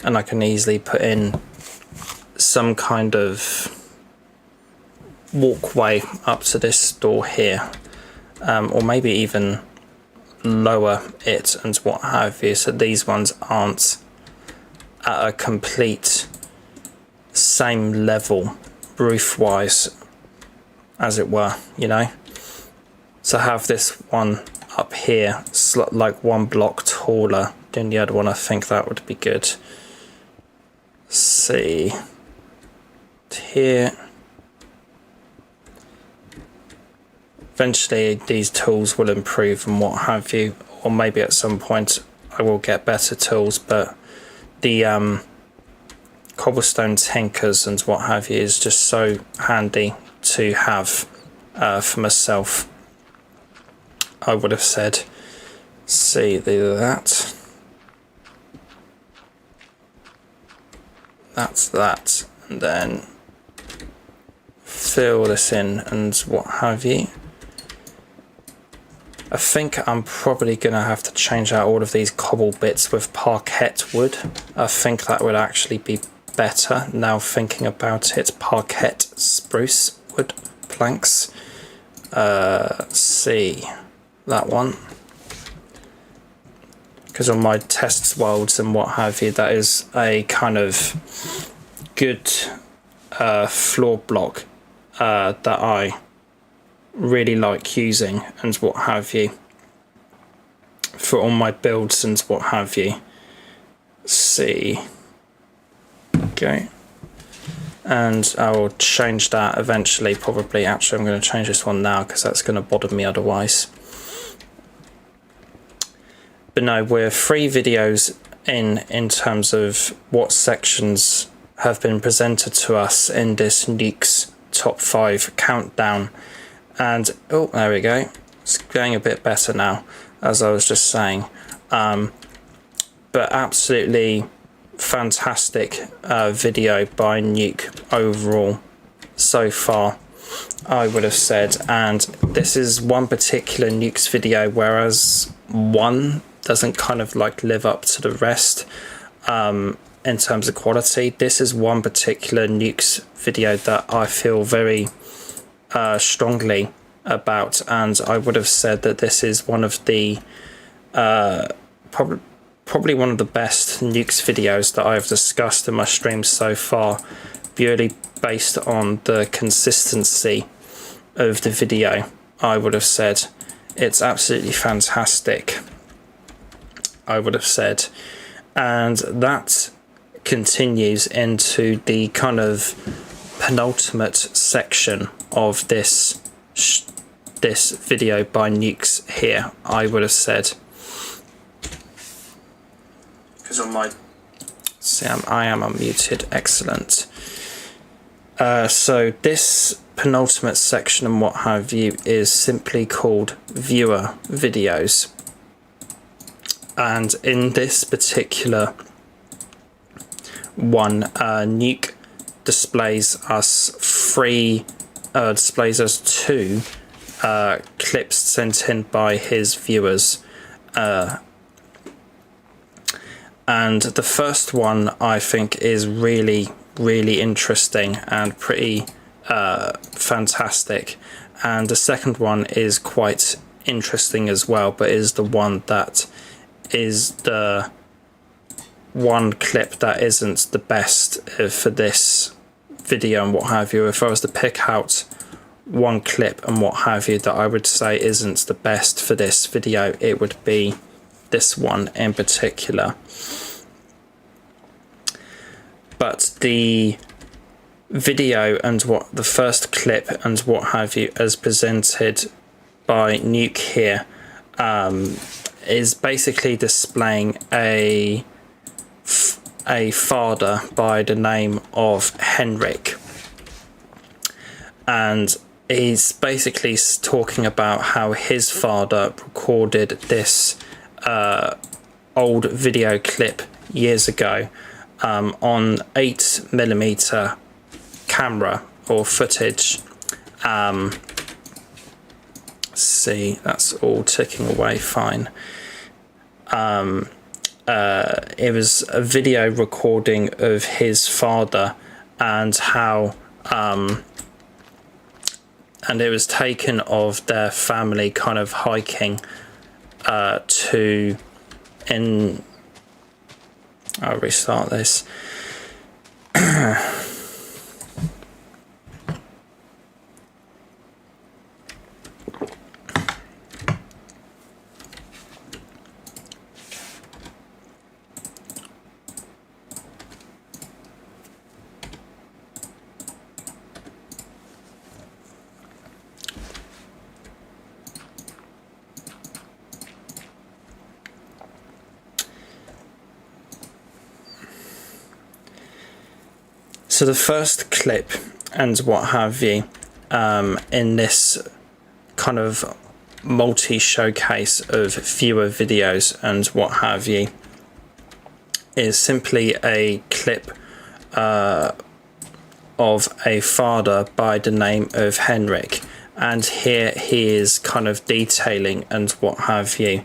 [SPEAKER 1] and I can easily put in some kind of walkway up to this door here, or maybe even lower it and what have you, so these ones aren't at a complete same level roof wise, as it were, you know. So have this one up here, like one block taller than the other one. I think that would be good. Let's see. Here. Eventually these tools will improve and what have you, or maybe at some point I will get better tools, but the cobblestone tinkers and what have you is just so handy to have for myself. I would have said, see that, that's that, and then fill this in and what have you. I think I'm probably going to have to change out all of these cobble bits with parquet wood. I think that would actually be better now thinking about it. Parquet spruce wood planks. See that one. Because on my test worlds and what have you, that is a kind of good floor block that I really like using and what have you for all my builds and what have you. See. Okay. And I will change that eventually, probably. Actually, I'm going to change this one now because that's going to bother me otherwise. But no, we're 3 videos in terms of what sections have been presented to us in this Nuke's top 5 countdown. And, oh, there we go. It's going a bit better now, as I was just saying. But absolutely fantastic video by Nuke overall so far, I would have said. And this is one particular Nuke's video, whereas one doesn't kind of like live up to the rest in terms of quality. This is one particular Nuke's video that I feel very strongly about, and I would have said that this is one of the probably one of the best Nuke's videos that I've discussed in my streams so far, purely based on the consistency of the video. I would have said it's absolutely fantastic, I would have said. And that continues into the kind of penultimate section of this video by Nukes here, I would have said. Because on my... See, I am unmuted. Excellent. So this penultimate section and what have you is simply called viewer videos. And in this particular one, Nuke displays us 2 clips sent in by his viewers. And the first one I think is really interesting and pretty fantastic. And the second one is quite interesting as well, but is the one that is the one clip that isn't the best for this video and what have you. If I was to pick out one clip and what have you that I would say isn't the best for this video, it would be this one in particular. But the video and what the first clip and what have you as presented by Nuke here is basically displaying a father by the name of Henrik, and he's basically talking about how his father recorded this old video clip years ago on 8mm camera or footage. See, that's all ticking away fine. It was a video recording of his father and how and it was taken of their family kind of hiking I'll restart this. So the first clip and what have you in this kind of multi-showcase of viewer videos and what have you is simply a clip of a father by the name of Henrik, and here he is kind of detailing and what have you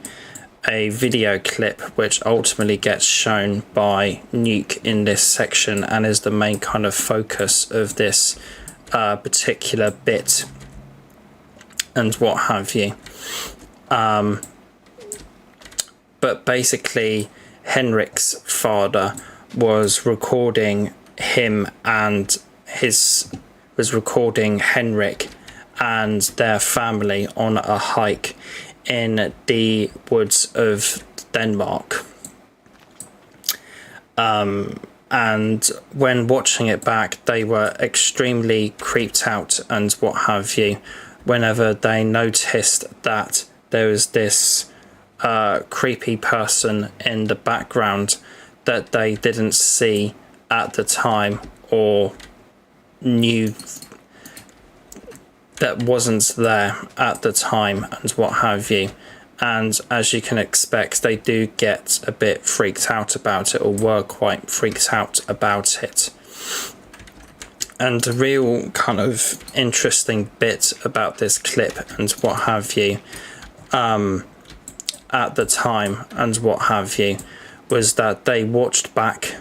[SPEAKER 1] a video clip which ultimately gets shown by Nuke in this section and is the main kind of focus of this particular bit and what have you. But basically Henrik's father was recording him and was recording Henrik and their family on a hike in the woods of Denmark. And when watching it back, they were extremely creeped out and what have you whenever they noticed that there was this creepy person in the background that they didn't see at the time or knew that wasn't there at the time and what have you. And as you can expect, they do get a bit freaked out about it, or were quite freaked out about it. And the real kind of interesting bit about this clip and what have you at the time and what have you was that they watched back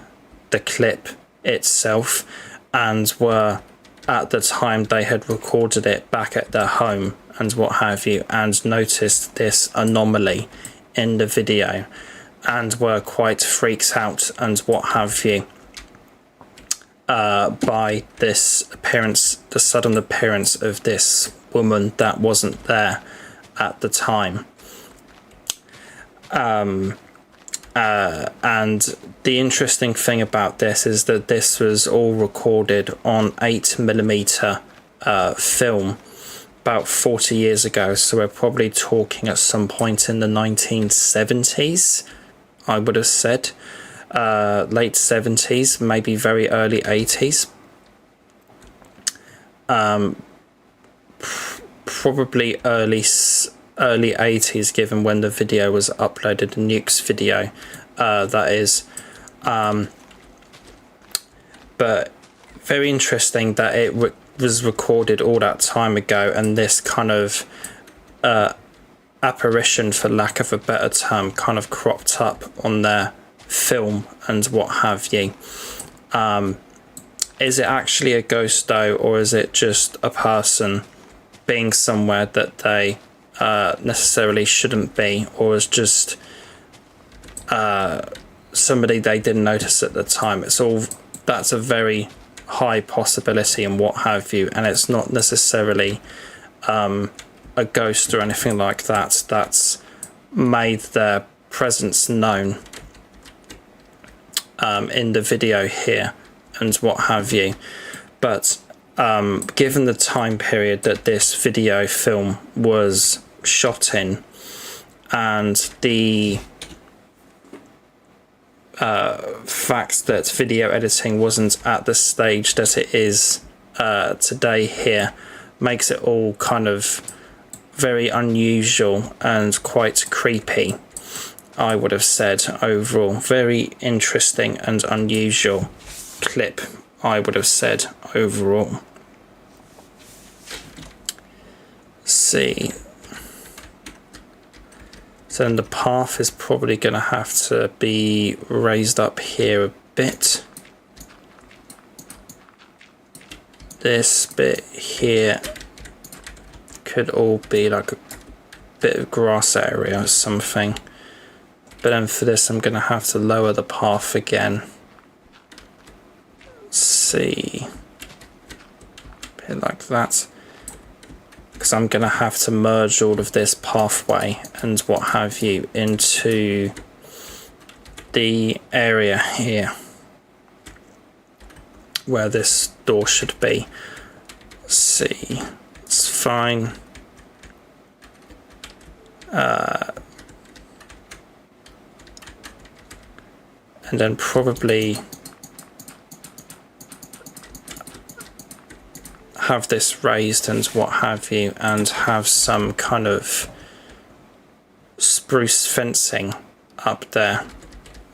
[SPEAKER 1] the clip itself and were, at the time they had recorded it back at their home and what have you, and noticed this anomaly in the video and were quite freaked out and what have you by this appearance, the sudden appearance of this woman that wasn't there at the time. And the interesting thing about this is that this was all recorded on 8mm film about 40 years ago, so we're probably talking at some point in the 1970s, I would have said. Late 70s, maybe very early 80s. Probably early 80s, given when the video was uploaded, Nuke's video, that is. But very interesting that it was recorded all that time ago, and this kind of apparition, for lack of a better term, kind of cropped up on their film and what have you. Is it actually a ghost though, or is it just a person being somewhere that they necessarily shouldn't be, or is just somebody they didn't notice at the time? That's a very high possibility and what have you, and it's not necessarily a ghost or anything like that that's made their presence known in the video here and what have you. But given the time period that this video film was shot in, and the fact that video editing wasn't at the stage that it is today here, makes it all kind of very unusual and quite creepy, I would have said. Overall, very interesting and unusual clip, I would have said overall. Let's see. So then the path is probably going to have to be raised up here a bit. This bit here could all be like a bit of grass area or something. But then for this I'm going to have to lower the path again. Let's see. A bit like that. Because I'm going to have to merge all of this pathway and what have you into the area here where this door should be. Let's see. It's fine. And then probably have this raised and what have you, and have some kind of spruce fencing up there,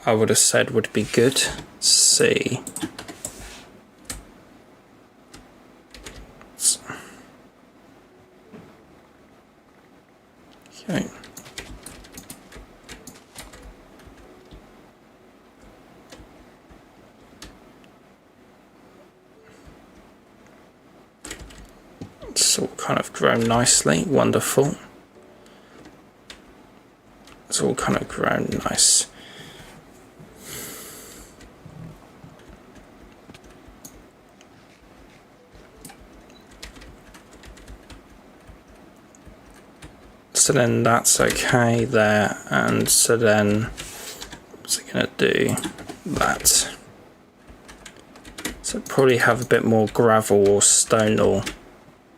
[SPEAKER 1] I would have said would be good. Let's see. Okay. It's all kind of grown nicely, wonderful. It's all kind of grown nice. So then that's okay there, and so then what's it gonna do? That. So probably have a bit more gravel or stone or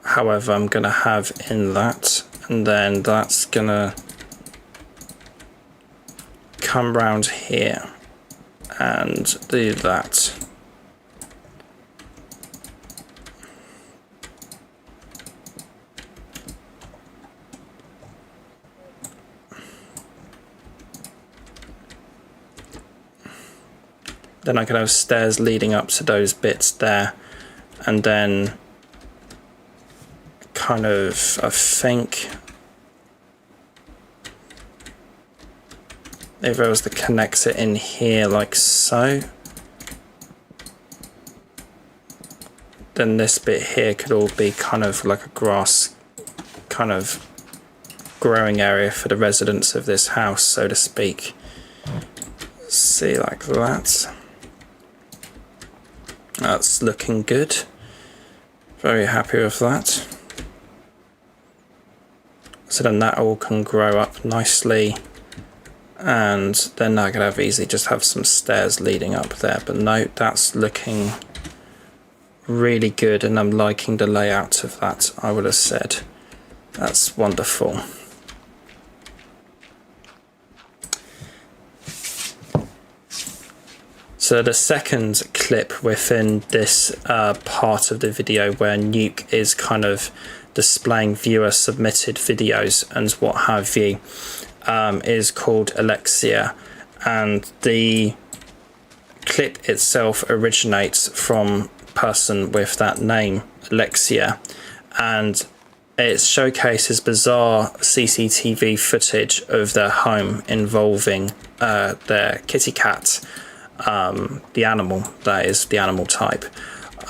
[SPEAKER 1] however I'm gonna have in that, and then that's gonna come round here and do that. Then I can have stairs leading up to those bits there, and then kind of, I think, if I was to connect it in here like so, then this bit here could all be kind of like a grass kind of growing area for the residents of this house, so to speak. See, like that. That's looking good. Very happy with that. So then that all can grow up nicely, and then I could have easily just have some stairs leading up there. But no, that's looking really good, and I'm liking the layout of that, I would have said. That's wonderful. So the second clip within this part of the video where Nuke is kind of displaying viewer submitted videos and what have you is called Alexia, and the clip itself originates from a person with that name, Alexia, and it showcases bizarre CCTV footage of their home involving their kitty cat. The animal, that is the animal type.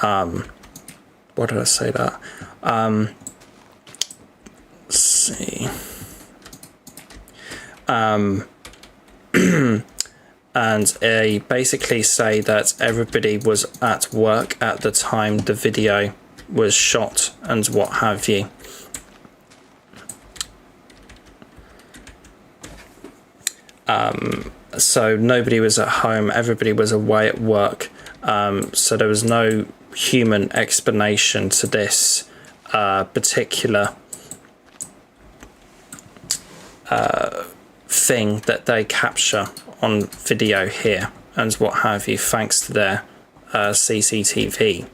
[SPEAKER 1] What did I say that? Let's see. And they basically say that everybody was at work at the time the video was shot and what have you. So nobody was at home, everybody was away at work, so there was no human explanation to this particular thing that they capture on video here and what have you, thanks to their CCTV.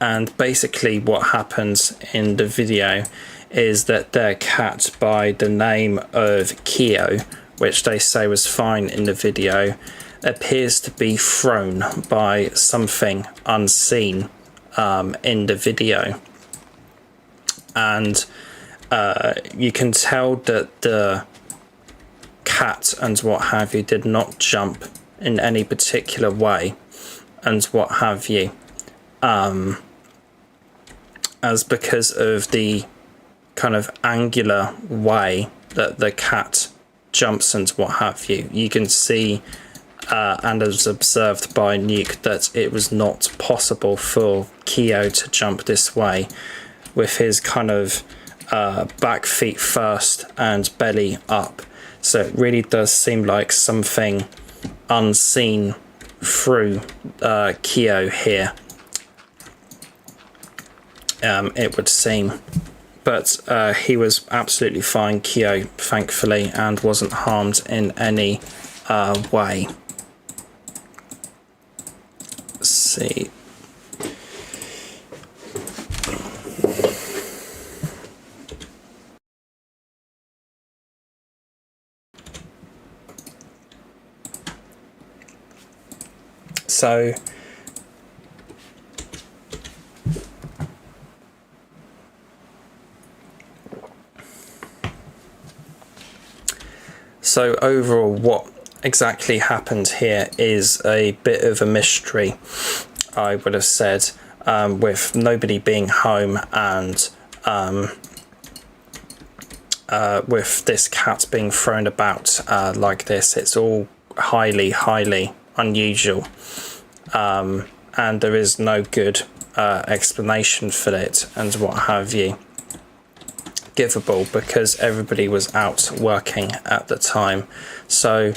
[SPEAKER 1] And basically what happens in the video is that their cat by the name of Keo, which they say was fine in the video, appears to be thrown by something unseen in the video. And you can tell that the cat and what have you did not jump in any particular way and what have you, as because of the kind of angular way that the cat jumps and what have you. You can see and as observed by Nuke that it was not possible for Keo to jump this way with his kind of back feet first and belly up. So it really does seem like something unseen through Keo here, it would seem. But he was absolutely fine, Keo, thankfully, and wasn't harmed in any way. Let's see. So So overall, what exactly happened here is a bit of a mystery, I would have said, with nobody being home and with this cat being thrown about like this. It's all highly unusual, and there is no good explanation for it and what have you giveable, because everybody was out working at the time. So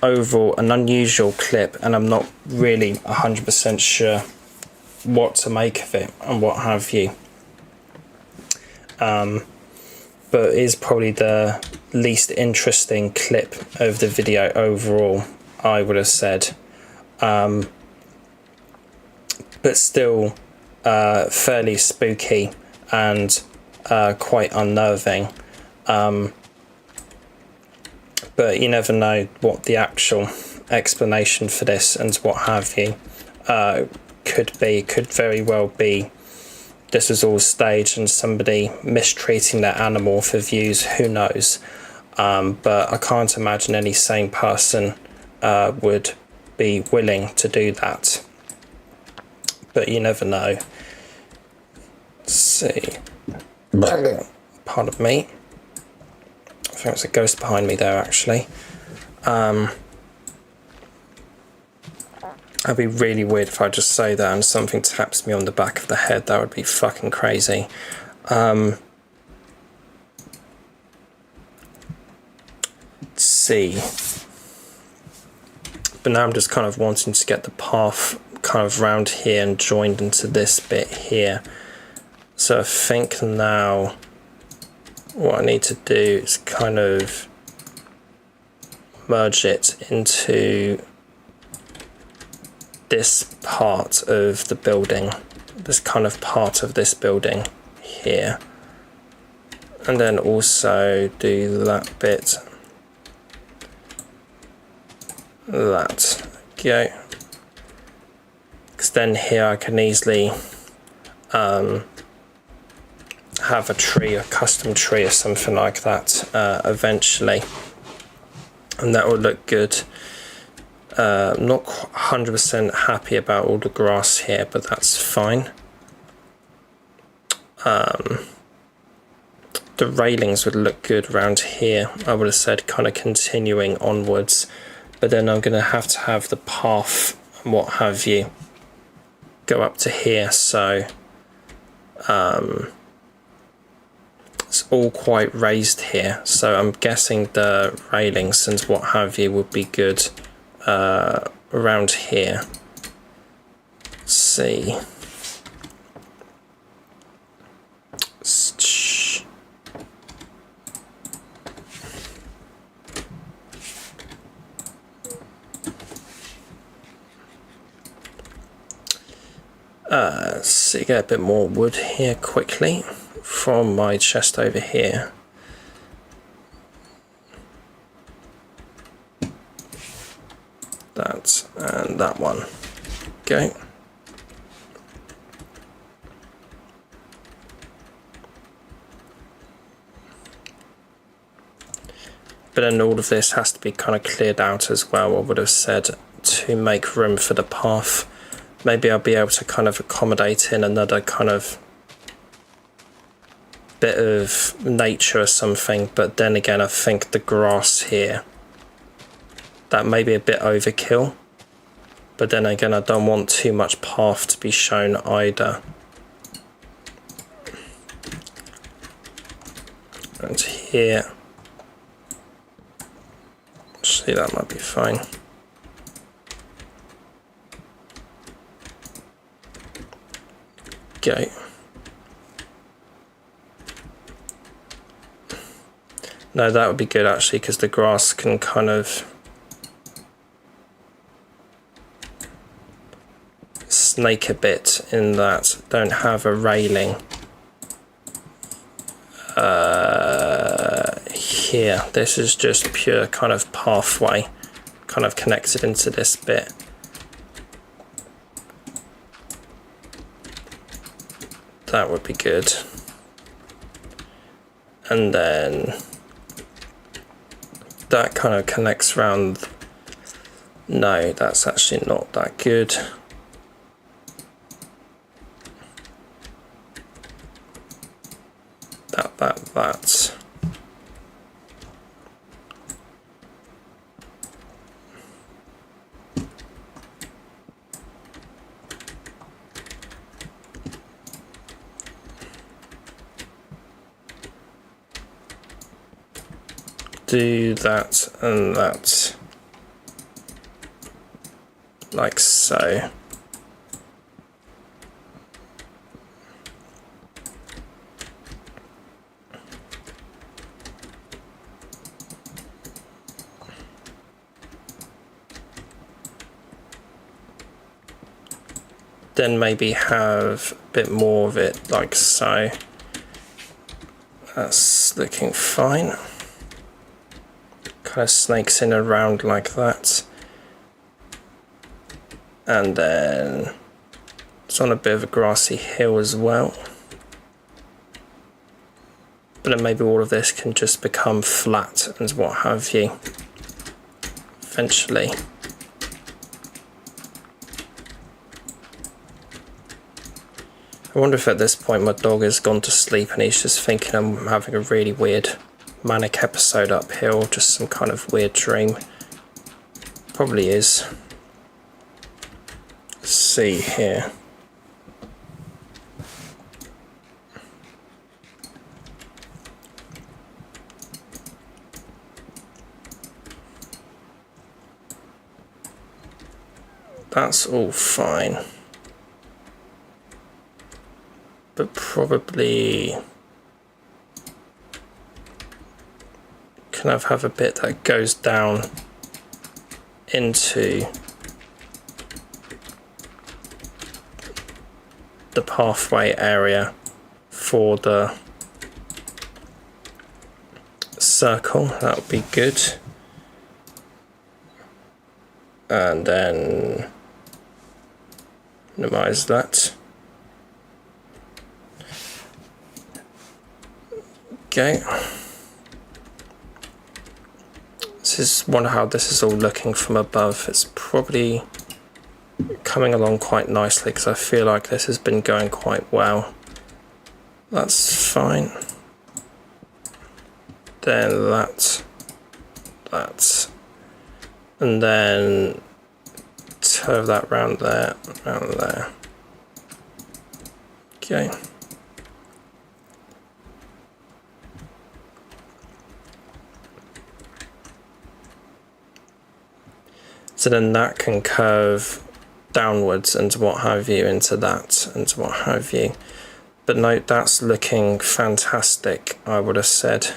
[SPEAKER 1] overall, an unusual clip, and I'm not really 100% sure what to make of it and what have you, but it is probably the least interesting clip of the video overall, I would have said, but still fairly spooky and quite unnerving, but you never know what the actual explanation for this and what have you could be. Could very well be this is all staged and somebody mistreating their animal for views, who knows, but I can't imagine any sane person would be willing to do that, but you never know. Let's see, pardon me, I think there's a ghost behind me there actually. That'd be really weird if I just say that and something taps me on the back of the head. That would be fucking crazy. Let's see. But now I'm just kind of wanting to get the path kind of round here and joined into this bit here. So I think now what I need to do is kind of merge it into this part of the building, this kind of part of this building here, and then also do that bit, that, go, because then here I can easily have a tree, a custom tree or something like that eventually, and that will look good. I'm not 100% happy about all the grass here, but that's fine. The railings would look good around here, I would have said, kind of continuing onwards, but then I'm going to have the path and what have you go up to here, so it's all quite raised here, so I'm guessing the railings and what have you would be good around here. Let's see. Let's see, get a bit more wood here quickly from my chest over here. That and that one. Okay. But then all of this has to be kind of cleared out as well, I would have said, to make room for the path. Maybe I'll be able to kind of accommodate in another kind of bit of nature or something, but then again I think the grass here, that may be a bit overkill, but then again I don't want too much path to be shown either. And here, see, that might be fine. Okay. No, that would be good actually, because the grass can kind of snake a bit in that don't have a railing here. This is just pure kind of pathway kind of connected into this bit. That would be good. And then that kind of connects around. No, that's actually not that good. That. Do that and that. Like so. Then maybe have a bit more of it like so. That's looking fine. Kind of snakes in around like that. And then it's on a bit of a grassy hill as well. But then maybe all of this can just become flat and what have you eventually. I wonder if at this point my dog has gone to sleep and he's just thinking I'm having a really weird manic episode up here, or just some kind of weird dream. Probably is. Let's see here. That's all fine. But probably kind of have a bit that goes down into the pathway area for the circle. That would be good. And then minimize that. Okay. This is wonder how this is all looking from above. It's probably coming along quite nicely because I feel like this has been going quite well. That's fine. Then that, and then turn that round there, round there. Okay. So then that can curve downwards and what have you into that and what have you. But no, that's looking fantastic, I would have said.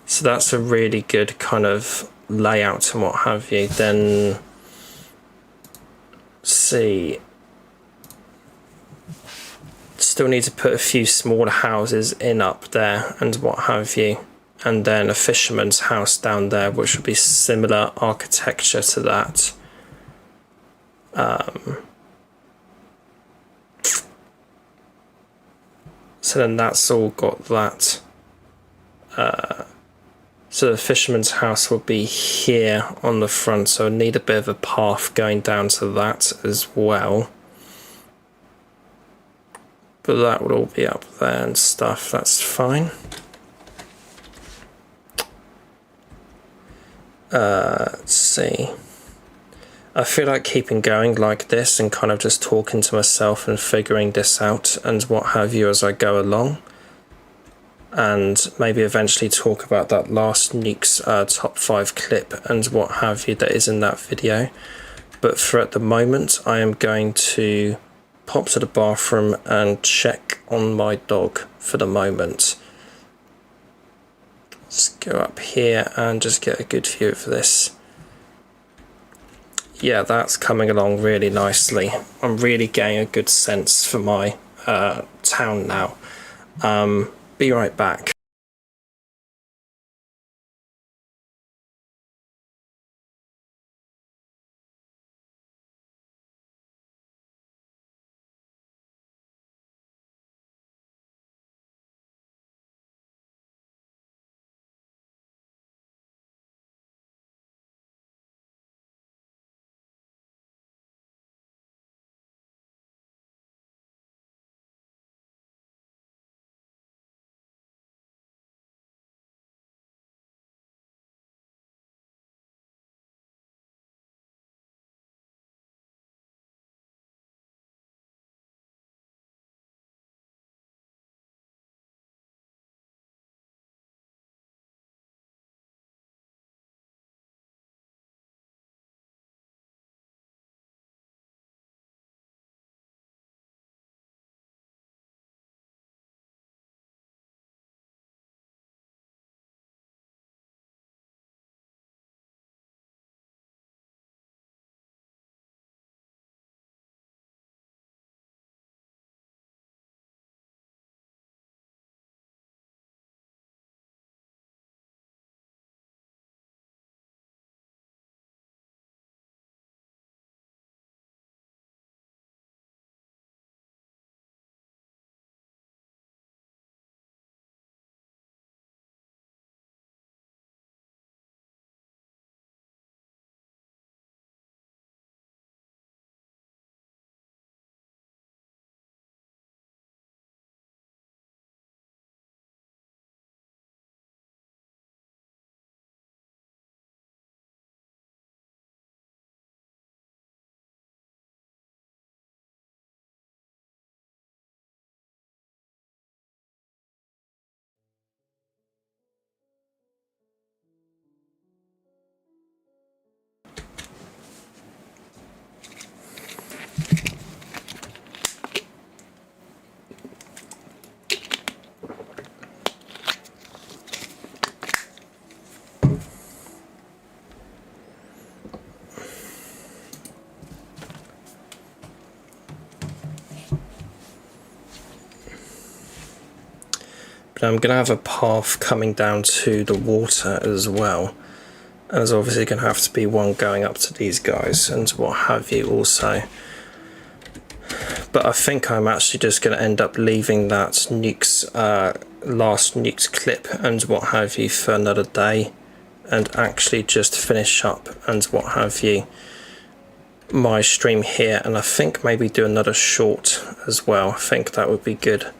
[SPEAKER 1] So that's a really good kind of layout and what have you. Then see, still need to put a few smaller houses in up there and what have you. And then a fisherman's house down there, which would be similar architecture to that. So then that's all got that. So the fisherman's house will be here on the front, so I need a bit of a path going down to that as well. But that would all be up there and stuff, that's fine. Let's see. I feel like keeping going like this and kind of just talking to myself and figuring this out and what have you as I go along. And maybe eventually talk about that last Nuke's top 5 clip and what have you that is in that video. But for at the moment, I am going to pop to the bathroom and check on my dog for the moment. Let's go up here and just get a good view of this. Yeah, that's coming along really nicely. I'm really getting a good sense for my town now. Be right back. But I'm going to have a path coming down to the water as well. And there's obviously going to have to be one going up to these guys and what have you also. But I think I'm actually just going to end up leaving that Nuke's last Nuke's clip and what have you for another day, and actually just finish up and what have you my stream here, and I think maybe do another short as well. I think that would be good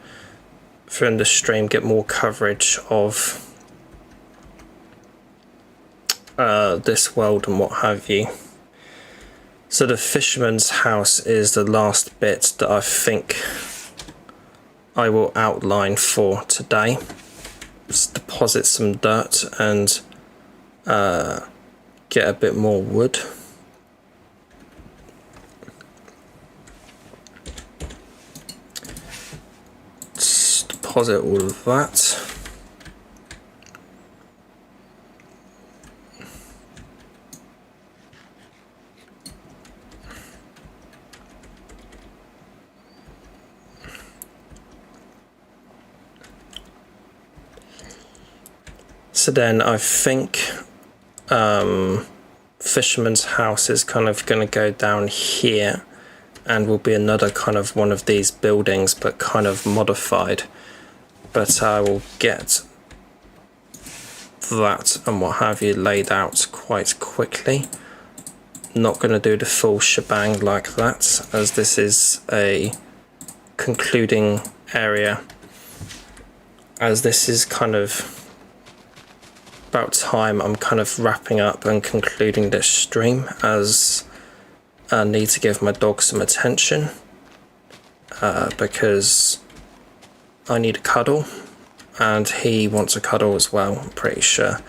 [SPEAKER 1] for in the stream, get more coverage of this world and what have you. So the fisherman's house is the last bit that I think I will outline for today. Just deposit some dirt and get a bit more wood. Just deposit all of that. So then I think fisherman's house is kind of going to go down here and will be another kind of one of these buildings, but kind of modified. But I will get that and what have you laid out quite quickly. Not going to do the full shebang like that, as this is a concluding area, as this is kind of about time I'm kind of wrapping up and concluding this stream, as I need to give my dog some attention because I need a cuddle and he wants a cuddle as well, I'm pretty sure.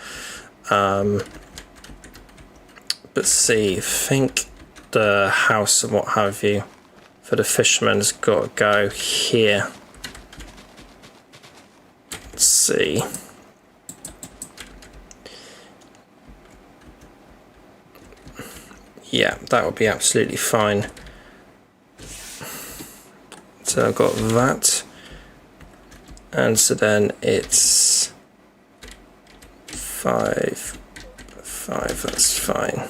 [SPEAKER 1] But see, I think the house and what have you for the fisherman's got to go here. Let's see. Yeah, that would be absolutely fine. So I've got that. And so then it's 5, that's fine.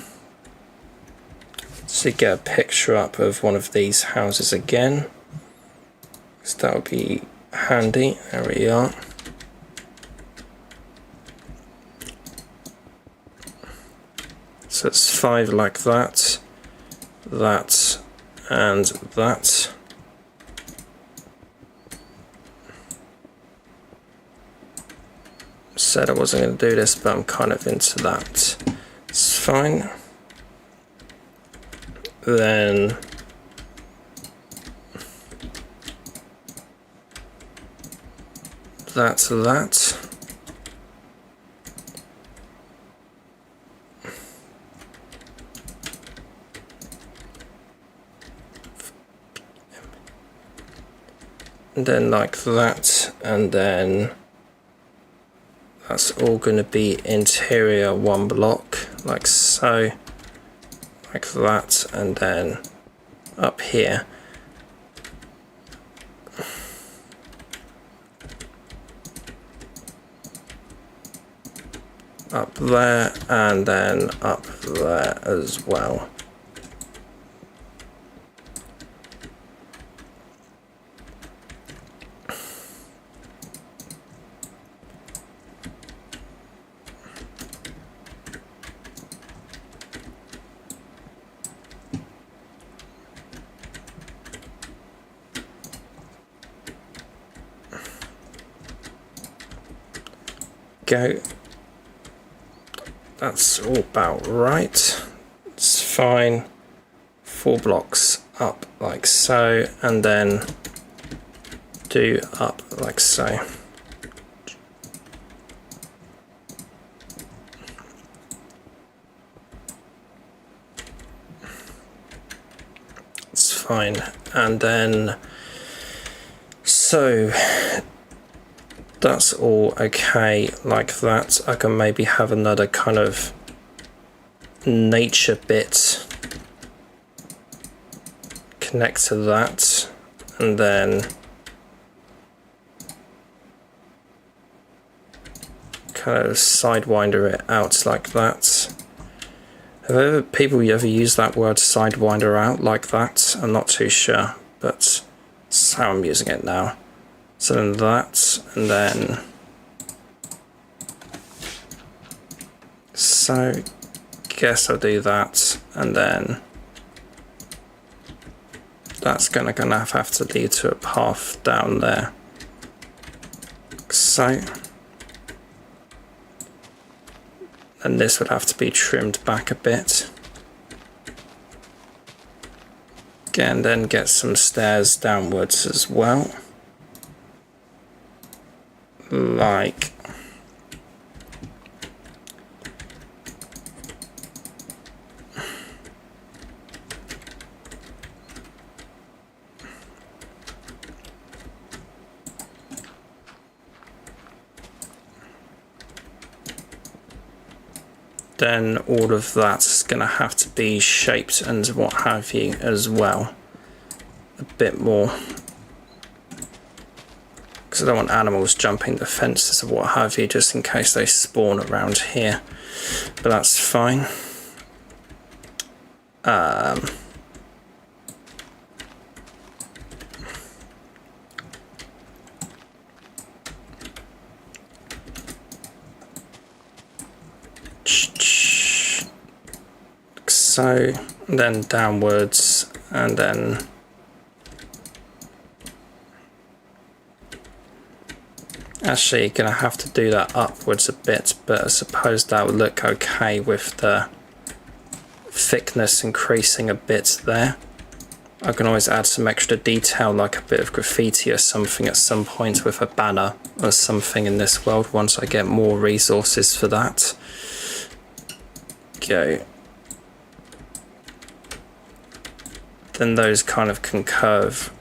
[SPEAKER 1] So get a picture up of one of these houses again. So that would be handy. There we are. So it's 5 like that, that, and that. Said I wasn't going to do this, but I'm kind of into that. It's fine. Then that's that. And then like that, and then that's all going to be interior 1 block, like so, like that, and then up here. Up there, and then up there as well. Go. That's all about right. It's fine. 4 blocks up like so, and then do up like so. It's fine. And then so that's all okay like that. I can maybe have another kind of nature bit connect to that, and then kind of sidewinder it out like that. Have people ever used that word sidewinder out like that? I'm not too sure, but that's how I'm using it now. So then that, and then so guess I'll do that, and then that's gonna have to lead to a path down there. So, and this would have to be trimmed back a bit. Again, then get some stairs downwards as well. Like then all of that's going to have to be shaped and what have you as well a bit more, because I don't want animals jumping the fences or what have you, just in case they spawn around here, but that's fine. So then downwards, and then actually gonna have to do that upwards a bit, but I suppose that would look okay with the thickness increasing a bit there. I can always add some extra detail, like a bit of graffiti or something at some point with a banner or something in this world once I get more resources for that. Okay. Then those kind of can curve.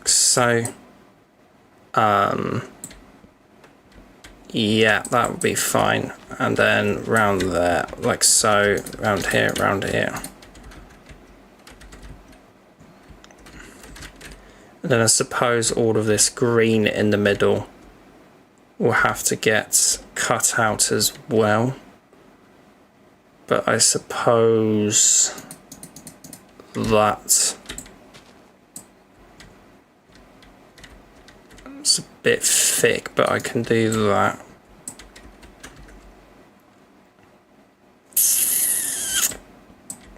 [SPEAKER 1] So, yeah, that would be fine. And then round there, like so, round here, round here. And then I suppose all of this green in the middle will have to get cut out as well. But I suppose that it's a bit thick, but I can do that.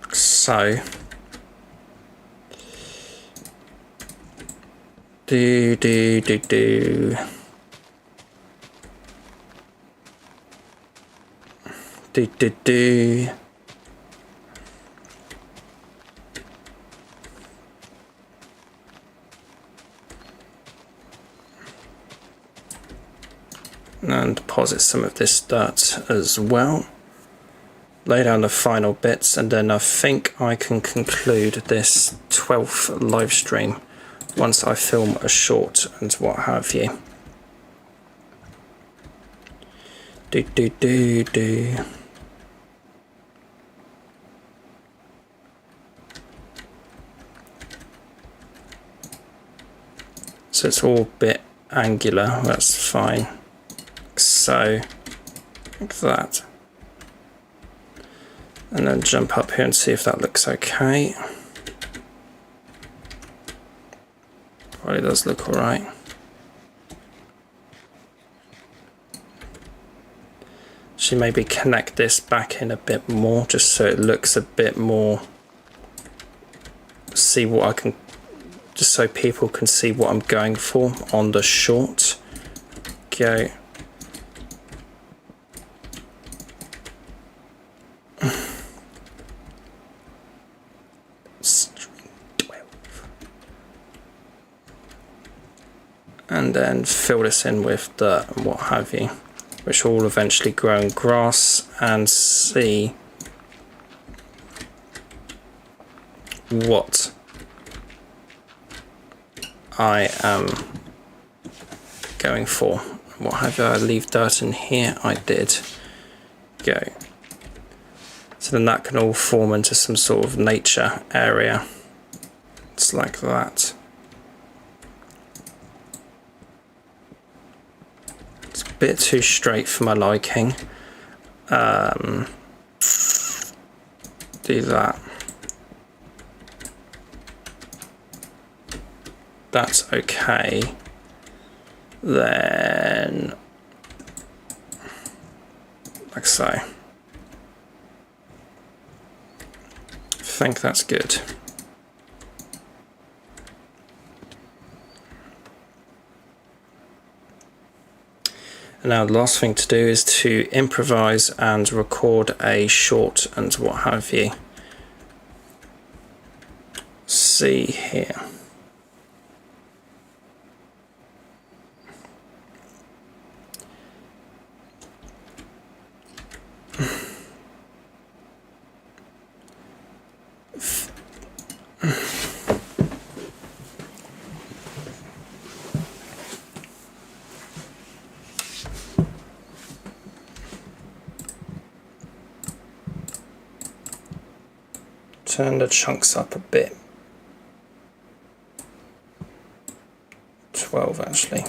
[SPEAKER 1] So do and deposit some of this dirt as well. Lay down the final bits, and then I think I can conclude this 12th live stream once I film a short and what have you. So it's all a bit angular, that's fine. So, like that. And then jump up here and see if that looks okay. Probably does look alright. Should maybe connect this back in a bit more, just so it looks a bit more. See what I can, just so people can see what I'm going for on the short. Go. And then fill this in with dirt and what have you, which will eventually grow in grass, and see what I am going for. What have I leave dirt in here? I did. Go. So then that can all form into some sort of nature area. It's like that. It's bit too straight for my liking. Do that. That's okay. Then, like so. I think that's good. And now the last thing to do is to improvise and record a short and what have you. See here. Turn the chunks up a bit. 12 actually.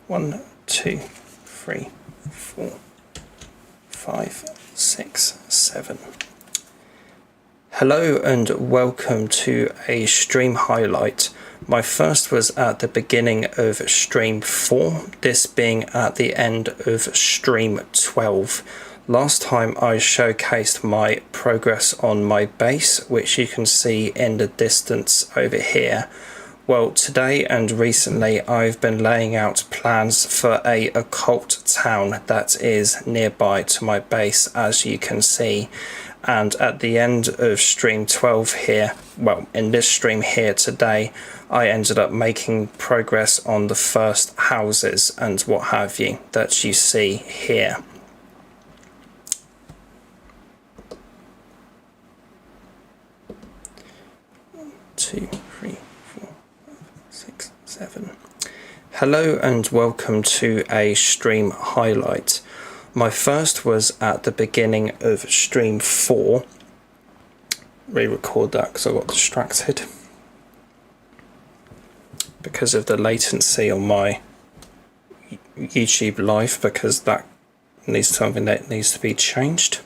[SPEAKER 1] One, two, three, 4, 5, 6, 7. Hello and welcome to a stream highlight. My first was at the beginning of stream 4, this being at the end of stream 12. Last time I showcased my progress on my base, which you can see in the distance over here. Well, today and recently I've been laying out plans for a occult town that is nearby to my base, as you can see. And at the end of stream 12 here, well, in this stream here today, I ended up making progress on the first houses and what have you that you see here. Two, three, four, five, six, seven. Hello and welcome to a stream highlight. My first was at the beginning of stream 4. Re-record that because I got distracted because of the latency on my YouTube live, because that needs something that needs to be changed.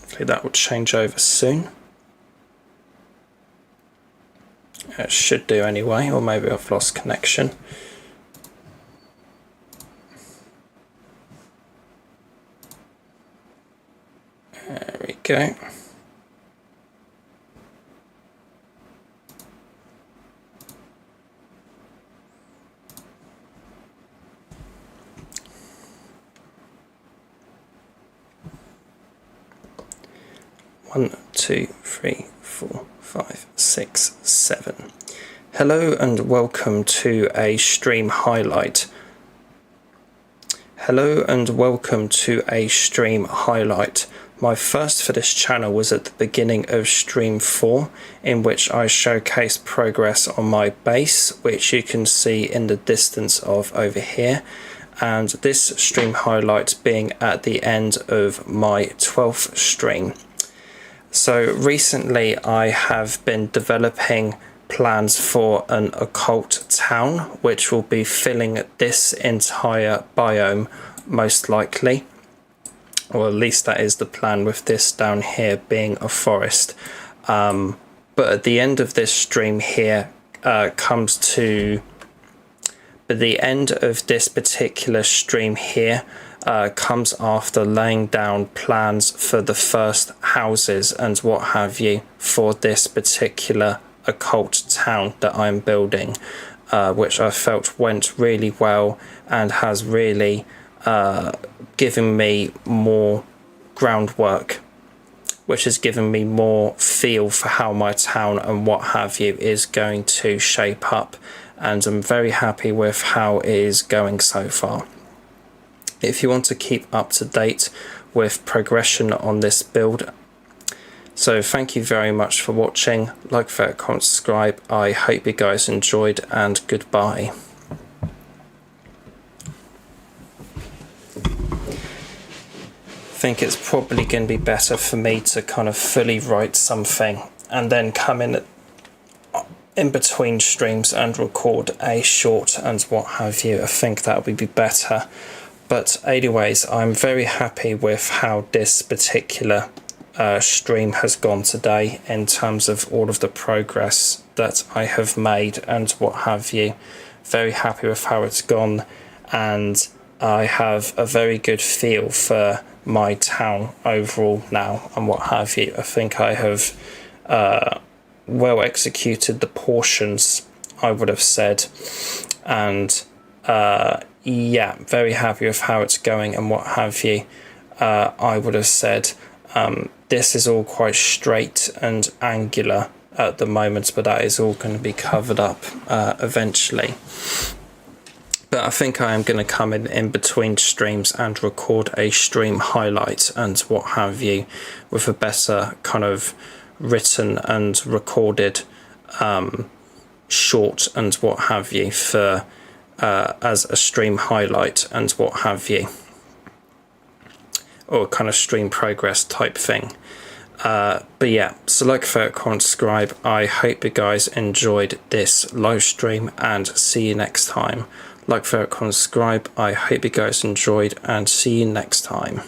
[SPEAKER 1] Hopefully that will change over soon. It should do anyway, or maybe I've lost connection. There we go. One, two, three, 4, 5, 6, 7. Hello and welcome to a stream highlight. Hello and welcome to a stream highlight. My first for this channel was at the beginning of stream 4, in which I showcased progress on my base, which you can see in the distance of over here. And this stream highlight being at the end of my 12th stream. So recently I have been developing plans for an occult town, which will be filling this entire biome most likely. Or at least that is the plan, with this down here being a forest. But at the end of this stream here the end of this particular stream here comes after laying down plans for the first houses and what have you for this particular occult town that I'm building, which I felt went really well and has really given me more groundwork, which has given me more feel for how my town and what have you is going to shape up, and I'm very happy with how it is going so far. If you want to keep up to date with progression on this build, so thank you very much for watching. Like, favorite, comment, subscribe. I hope you guys enjoyed, and goodbye. I think it's probably going to be better for me to kind of fully write something and then come in between streams and record a short and what have you. I think that would be better. But anyways, I'm very happy with how this particular stream has gone today in terms of all of the progress that I have made and what have you. Very happy with how it's gone, and I have a very good feel for my town overall now and what have you. I think I have well executed the portions, I would have said, and yeah, very happy with how it's going and what have you. I would have said this is all quite straight and angular at the moment, but that is all going to be covered up eventually. But I think I am going to come in between streams and record a stream highlight and what have you, with a better kind of written and recorded short and what have you for as a stream highlight and what have you, or kind of stream progress type thing. But yeah, so like, favorite, comment, subscribe. I hope you guys enjoyed this live stream, and see you next time. Like, favorite, comment, subscribe. I hope you guys enjoyed, and see you next time.